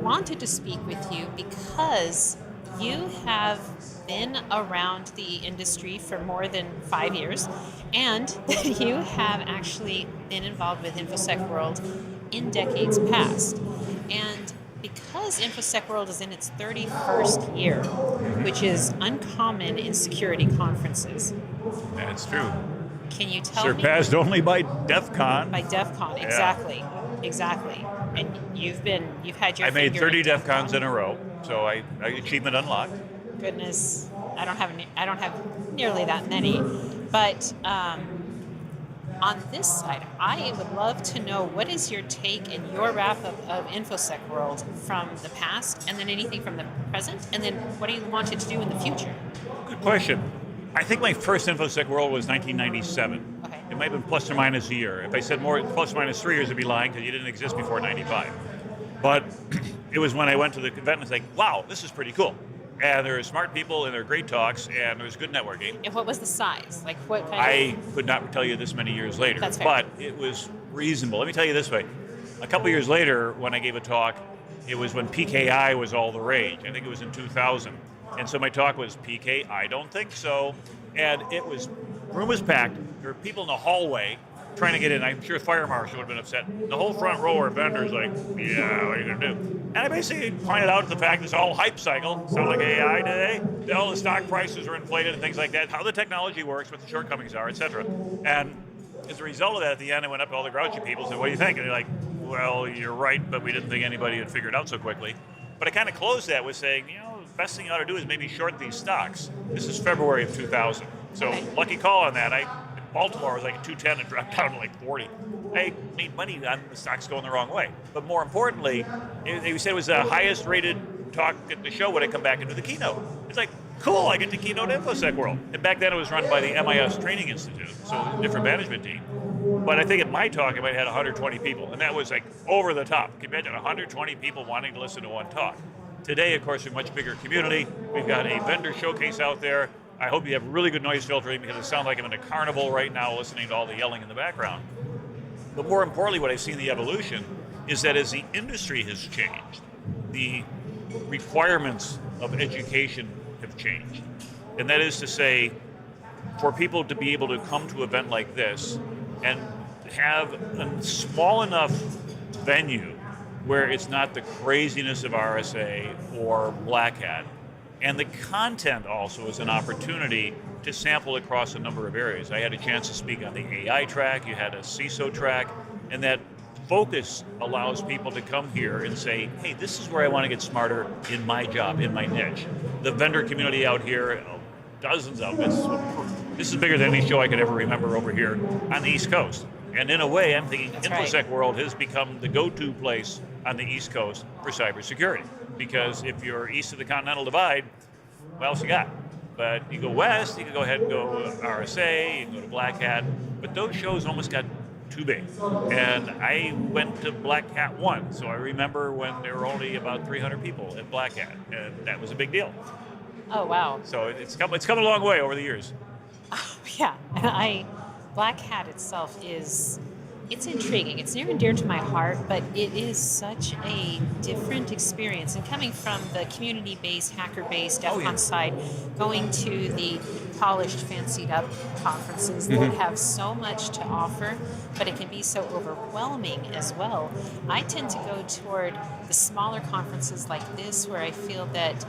[SPEAKER 1] wanted to speak with you because you have been around the industry for more than 5 years, and you have actually been involved with InfoSec World in decades past. And because InfoSec World is in its 31st year, which is uncommon in security conferences.
[SPEAKER 4] That's true.
[SPEAKER 1] Can you tell
[SPEAKER 4] Surpassed
[SPEAKER 1] me?
[SPEAKER 4] only by DEF CON.
[SPEAKER 1] By DEF CON, exactly. Exactly. And you've had your
[SPEAKER 4] I made
[SPEAKER 1] finger
[SPEAKER 4] 30
[SPEAKER 1] in
[SPEAKER 4] DEF CONs in a row, so I achievement unlocked.
[SPEAKER 1] Goodness, I don't have nearly that many. But on this side, I would love to know what is your take and your wrap-up of InfoSec World from the past, and then anything from the present, and then what do you want it to do in the future?
[SPEAKER 4] Good question. I think my first InfoSec World was 1997.
[SPEAKER 1] Okay.
[SPEAKER 4] It might have been plus or minus a year. If I said more plus or minus 3 years, I'd be lying because you didn't exist before 95. But it was when I went to the event and was like, wow, this is pretty cool. And there are smart people and there are great talks and there was good networking.
[SPEAKER 1] And what was the size? Like what kind
[SPEAKER 4] I could not tell you this many years later,
[SPEAKER 1] That's fair.
[SPEAKER 4] but it was reasonable. Let me tell you this way. A couple years later, when I gave a talk, it was when PKI was all the rage. I think it was in 2000. And so my talk was PK, I don't think so. And room was packed. There were people in the hallway trying to get in. I'm sure the fire marshal would have been upset. The whole front row were vendors like, yeah, what are you going to do? And I basically pointed out the fact this whole hype cycle, sound like AI today, all the stock prices are inflated and things like that, how the technology works, what the shortcomings are, et cetera. And as a result of that, at the end, I went up to all the grouchy people and said, what do you think? And they're like, well, you're right, but we didn't think anybody would figure it out so quickly. But I kind of closed that with saying, the best thing you ought to do is maybe short these stocks. This is February of 2000. So lucky call on that. Baltimore was like at 210 and dropped down to like 40. I made money on the stocks going the wrong way. But more importantly, they said it was the highest rated talk at the show when I come back into the keynote. It's like, cool, I get to keynote InfoSec World. And back then it was run by the MIS Training Institute, so a different management team. But I think at my talk, I might have had 120 people. And that was like over the top. Can you imagine 120 people wanting to listen to one talk? Today, of course, we're a much bigger community. We've got a vendor showcase out there. I hope you have really good noise filtering because it sounds like I'm in a carnival right now listening to all the yelling in the background. But more importantly, what I've seen the evolution is that as the industry has changed, the requirements of education have changed. And that is to say, for people to be able to come to an event like this and have a small enough venue where it's not the craziness of RSA or Black Hat. And the content also is an opportunity to sample across a number of areas. I had a chance to speak on the AI track, you had a CISO track, and that focus allows people to come here and say, hey, this is where I want to get smarter in my job, in my niche. The vendor community out here, dozens of them. This is bigger than any show I could ever remember over here on the East Coast. And in a way, I'm thinking InfoSec World has become the go-to place on the East Coast for cybersecurity. Because if you're east of the Continental Divide, what else you got? But you go west, you can go ahead and go RSA, you can go to Black Hat. But those shows almost got too big. And I went to Black Hat 1, so I remember when there were only about 300 people at Black Hat, and that was a big deal.
[SPEAKER 1] Oh, wow.
[SPEAKER 4] So it's come a long way over the years.
[SPEAKER 1] Oh, yeah. Black Hat itself it's intriguing. It's near and dear to my heart, but it is such a different experience. And coming from the community-based, hacker-based, DEF CON side, going to the polished, fancied-up conferences that have so much to offer, but it can be so overwhelming as well. I tend to go toward the smaller conferences like this, where I feel that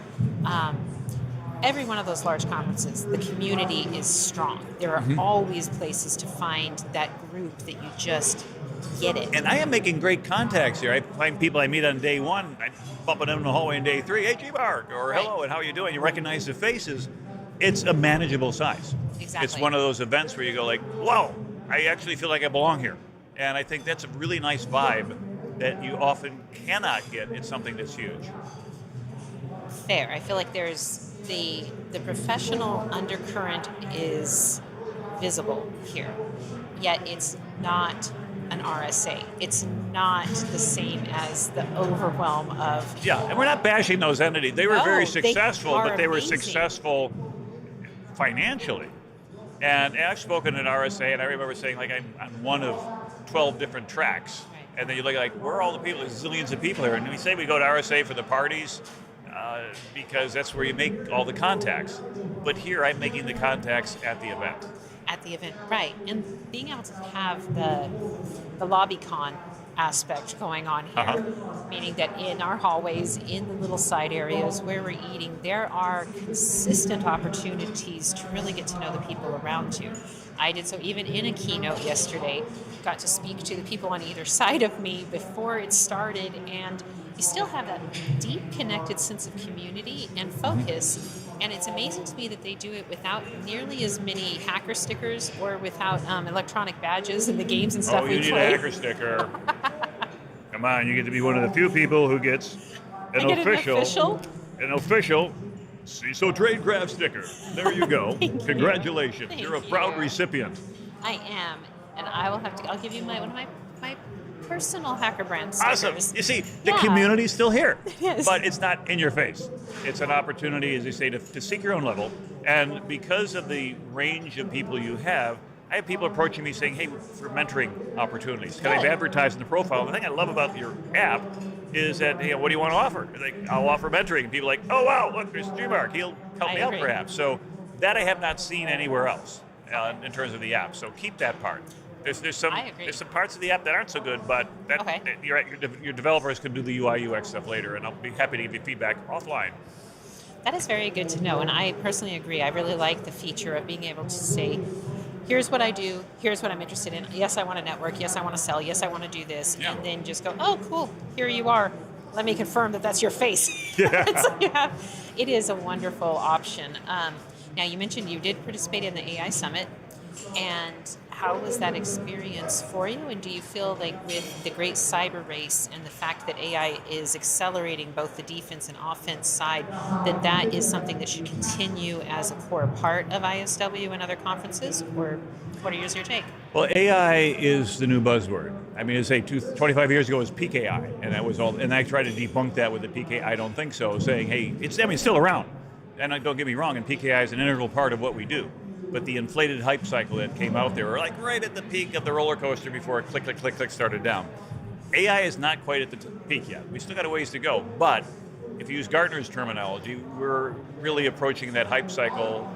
[SPEAKER 1] every one of those large conferences, the community is strong. There are always places to find that group that you just get it.
[SPEAKER 4] And I am making great contacts here. I find people I meet on day one, I bump them in the hallway on day three, hey, G-Mark, or hello, and how are you doing? You recognize the faces. It's a manageable size.
[SPEAKER 1] Exactly.
[SPEAKER 4] It's one of those events where you go like, whoa, I actually feel like I belong here. And I think that's a really nice vibe that you often cannot get in something that's huge.
[SPEAKER 1] Fair. I feel like there's the professional undercurrent is visible here, yet it's not an RSA. It's not the same as the overwhelm of...
[SPEAKER 4] Yeah, and we're not bashing those entities. They were very successful, but they were
[SPEAKER 1] amazing.
[SPEAKER 4] Successful financially. And I've spoken at RSA, and I remember saying, like, I'm on one of 12 different tracks.
[SPEAKER 1] Right.
[SPEAKER 4] And then you look like, where are all the people? There's zillions of people here. And we say we go to RSA for the parties because that's where you make all the contacts. But here, I'm making the contacts at the event.
[SPEAKER 1] At the event, right. And being able to have the LobbyCon aspect going on here, meaning that in our hallways, in the little side areas where we're eating, there are consistent opportunities to really get to know the people around you. I did so even in a keynote yesterday, got to speak to the people on either side of me before it started, and you still have that deep connected sense of community and focus. And it's amazing to me that they do it without nearly as many hacker stickers or without electronic badges in the games and stuff we play.
[SPEAKER 4] Oh, you need a hacker sticker. Come on, you get to be one of the few people who gets an official CISO Tradecraft sticker. There you go. Congratulations.
[SPEAKER 1] Thank
[SPEAKER 4] You're a
[SPEAKER 1] you.
[SPEAKER 4] proud recipient.
[SPEAKER 1] I am, and I'll give you one of my personal hacker brand
[SPEAKER 4] Awesome.
[SPEAKER 1] stickers.
[SPEAKER 4] You see, the community's still here,
[SPEAKER 1] Yes.
[SPEAKER 4] but it's not in your face. It's an opportunity, as they say, to seek your own level. And because of the range of people you have, I have people approaching me saying, hey, for mentoring opportunities. Because I've advertised in the profile. The thing I love about your app is that, hey, what do you want to offer? Like, I'll offer mentoring. And people are like, oh, wow, look, there's G-Mark. He'll help me out perhaps. So that I have not seen anywhere else in terms of the app. So keep that part. There's some parts of the app that aren't so good, but your developers can do the UI UX stuff later, and I'll be happy to give you feedback offline.
[SPEAKER 1] That is very good to know, and I personally agree. I really like the feature of being able to say, here's what I do, here's what I'm interested in. Yes, I want to network. Yes, I want to sell. Yes, I want to do this.
[SPEAKER 4] Yeah.
[SPEAKER 1] And then just go, oh, cool, here you are. Let me confirm that that's your face.
[SPEAKER 4] Yeah.
[SPEAKER 1] So it is a wonderful option. Now, you mentioned you did participate in the AI Summit, and how was that experience for you? And do you feel like with the great cyber race and the fact that AI is accelerating both the defense and offense side, that is something that should continue as a core part of ISW and other conferences? Or what are your take?
[SPEAKER 4] Well, AI is the new buzzword. I mean, 25 years ago it was PKI, and that was all. And I tried to debunk that with the PKI. I don't think so, saying, hey, it's still around. And don't get me wrong, and PKI is an integral part of what we do. But the inflated hype cycle that came out there, like right at the peak of the roller coaster before it click started down. AI is not quite at the peak yet. We still got a ways to go. But if you use Gartner's terminology, we're really approaching that hype cycle,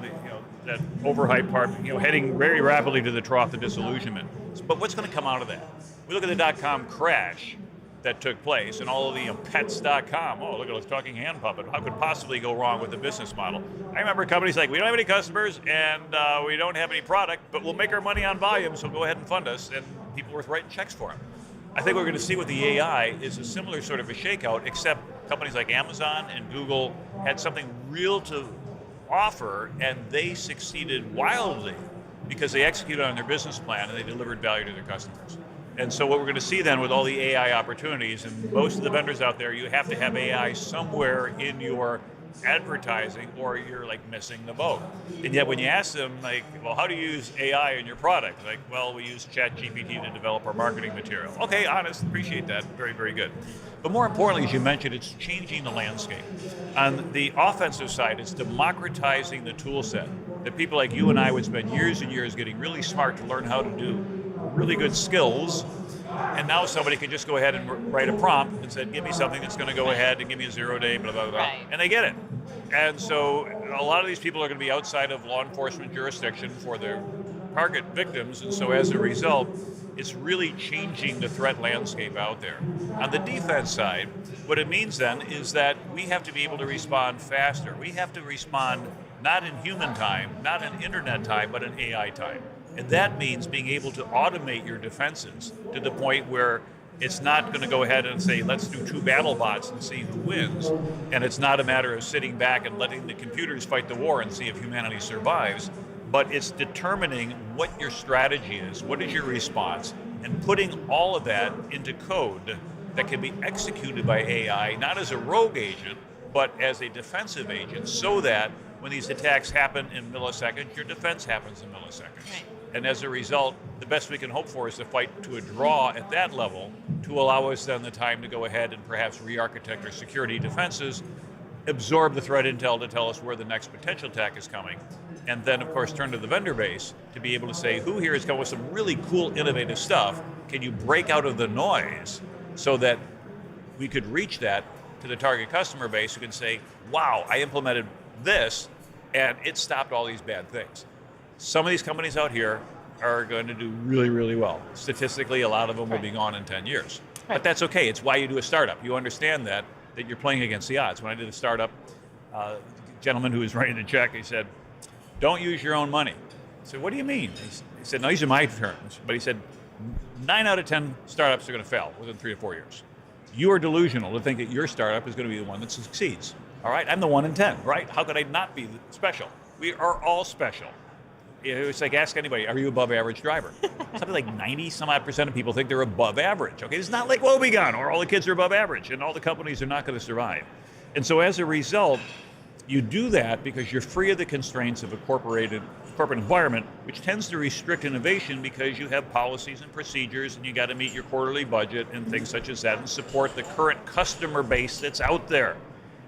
[SPEAKER 4] that overhype part, heading very rapidly to the trough of disillusionment. But what's going to come out of that? We look at the dot-com crash that took place, and all of the pets.com. Oh, look at this talking hand puppet. How could possibly go wrong with the business model? I remember companies like, we don't have any customers and we don't have any product, but we'll make our money on volume, so go ahead and fund us, and people were writing checks for them. I think what we're going to see with the AI is a similar sort of a shakeout, except companies like Amazon and Google had something real to offer, and they succeeded wildly because they executed on their business plan and they delivered value to their customers. And so what we're going to see then with all the AI opportunities, and most of the vendors out there, you have to have AI somewhere in your advertising or you're like missing the boat. And yet when you ask them, like, well, how do you use AI in your product? Like, well, we use ChatGPT to develop our marketing material. Okay, honest, appreciate that. Very, very good. But more importantly, as you mentioned, it's changing the landscape. On the offensive side, it's democratizing the tool set that people like you and I would spend years and years getting really smart to learn how to do really good skills, and now somebody can just go ahead and write a prompt and say, give me something that's going to go ahead and give me a 0-day, blah, blah, blah,
[SPEAKER 1] Right.
[SPEAKER 4] and they get it. And so a lot of these people are going to be outside of law enforcement jurisdiction for their target victims, and so as a result, it's really changing the threat landscape out there. On the defense side, what it means then is that we have to be able to respond faster. We have to respond not in human time, not in internet time, but in AI time. And that means being able to automate your defenses to the point where it's not going to go ahead and say, let's do 2 battle bots and see who wins. And it's not a matter of sitting back and letting the computers fight the war and see if humanity survives, but it's determining what your strategy is, what is your response, and putting all of that into code that can be executed by AI, not as a rogue agent, but as a defensive agent, so that when these attacks happen in milliseconds, your defense happens in milliseconds.
[SPEAKER 1] Right.
[SPEAKER 4] And as a result, the best we can hope for is to fight to a draw at that level to allow us then the time to go ahead and perhaps re-architect our security defenses, absorb the threat intel to tell us where the next potential attack is coming, and then of course turn to the vendor base to be able to say, who here has come with some really cool, innovative stuff? Can you break out of the noise so that we could reach that to the target customer base who can say, wow, I implemented this and it stopped all these bad things. Some of these companies out here are going to do really, really well. Statistically, a lot of them will be gone in 10 years.
[SPEAKER 1] Right.
[SPEAKER 4] But that's okay, it's why you do a startup. You understand that you're playing against the odds. When I did a startup, the gentleman who was writing the check, he said, don't use your own money. I said, what do you mean? He said, no, these are my terms. But he said, 9 out of 10 startups are going to fail within 3 to 4 years. You are delusional to think that your startup is going to be the one that succeeds. All right, I'm the 1 in 10, right? How could I not be special? We are all special. It's like, ask anybody, are you above average driver? Something like 90-some-odd% of people think they're above average. Okay, it's not like Wobegon, or all the kids are above average, and all the companies are not going to survive. And so as a result, you do that because you're free of the constraints of a corporate environment, which tends to restrict innovation because you have policies and procedures, and you got to meet your quarterly budget and things such as that, and support the current customer base that's out there.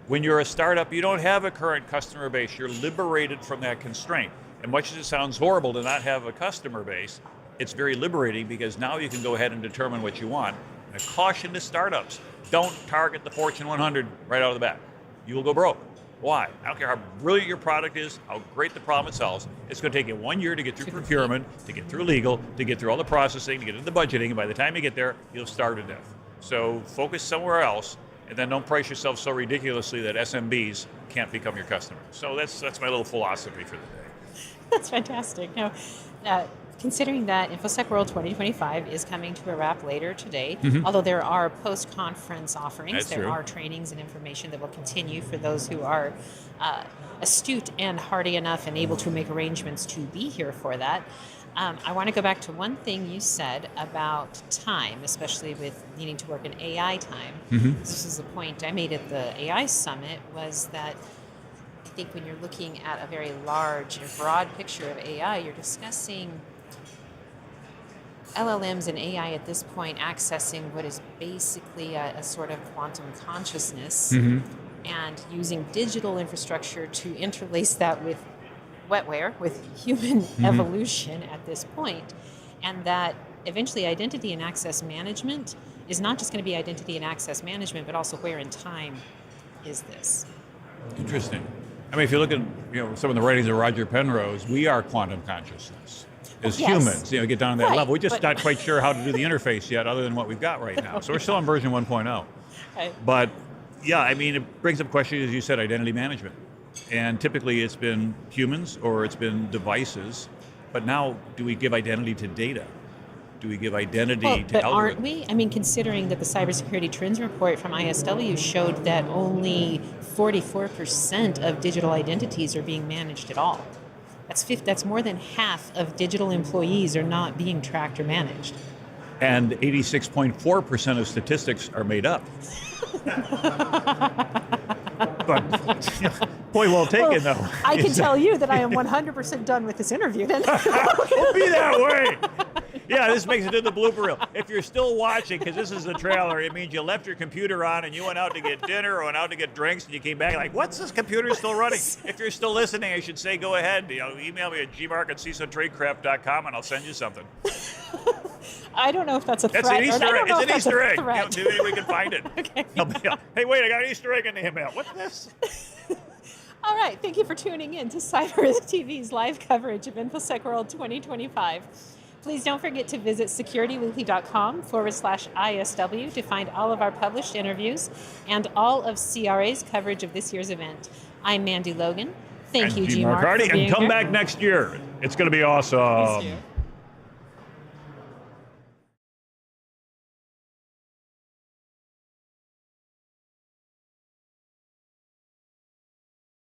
[SPEAKER 4] When you're a startup, you don't have a current customer base. You're liberated from that constraint. And much as it sounds horrible to not have a customer base, it's very liberating because now you can go ahead and determine what you want. And a caution to startups, don't target the Fortune 100 right out of the bat. You will go broke. Why? I don't care how brilliant your product is, how great the problem it solves. It's going to take you 1 year to get through procurement, to get through legal, to get through all the processing, to get into the budgeting, and by the time you get there, you'll starve to death. So focus somewhere else, and then don't price yourself so ridiculously that SMBs can't become your customers. So that's my little philosophy for the day.
[SPEAKER 1] That's fantastic. Now, considering that InfoSec World 2025 is coming to a wrap later today, although there are post-conference offerings,
[SPEAKER 4] That's
[SPEAKER 1] there
[SPEAKER 4] true.
[SPEAKER 1] are trainings and information that will continue for those who are astute and hardy enough and able to make arrangements to be here for that. I want to go back to one thing you said about time, especially with needing to work in AI time. This is a point I made at the AI Summit, was that I think when you're looking at a very large and broad picture of AI, you're discussing LLMs and AI at this point accessing what is basically a sort of quantum consciousness and using digital infrastructure to interlace that with wetware, with human evolution at this point, and that eventually identity and access management is not just going to be identity and access management, but also where in time is this?
[SPEAKER 4] Interesting. I mean, if you look at some of the writings of Roger Penrose, we are quantum consciousness as humans. Get down to that level. We're just not quite sure how to do the interface yet, other than what we've got right now. So we're still on version 1.0. But yeah, I mean, it brings up questions, as you said, identity management. And typically it's been humans or it's been devices. But now, do we give identity to data? Do we give identity to
[SPEAKER 1] but
[SPEAKER 4] algorithms?
[SPEAKER 1] aren't we? I mean, considering that the Cybersecurity Trends Report from ISW showed that only 44% of digital identities are being managed at all. That's more than half of digital employees are not being tracked or managed.
[SPEAKER 4] And 86.4% of statistics are made up. But point well taken, though.
[SPEAKER 1] I can tell you that I am 100% done with this interview then.
[SPEAKER 4] Don't be that way. Yeah, this makes it to the blooper reel. If you're still watching, because this is the trailer, it means you left your computer on and you went out to get dinner or went out to get drinks and you came back like, what's this computer still running? If you're still listening, I should say go ahead. Email me at gmark@csotradecraft.com and I'll send you something.
[SPEAKER 1] I don't know if that's a threat.
[SPEAKER 4] That's an Easter egg. It's an Easter egg.
[SPEAKER 1] Threat.
[SPEAKER 4] Maybe we can find it.
[SPEAKER 1] Okay.
[SPEAKER 4] Hey, wait, I got an Easter egg in the email. What's this?
[SPEAKER 1] All right, thank you for tuning in to CyberRisk TV's live coverage of InfoSec World 2025. Please don't forget to visit securityweekly.com/ISW to find all of our published interviews and all of CRA's coverage of this year's event. I'm Mandy Logan. Thank you, G. Mark, for being
[SPEAKER 4] and come
[SPEAKER 1] here.
[SPEAKER 4] back next year. It's going to be awesome.
[SPEAKER 1] Thanks, Stu.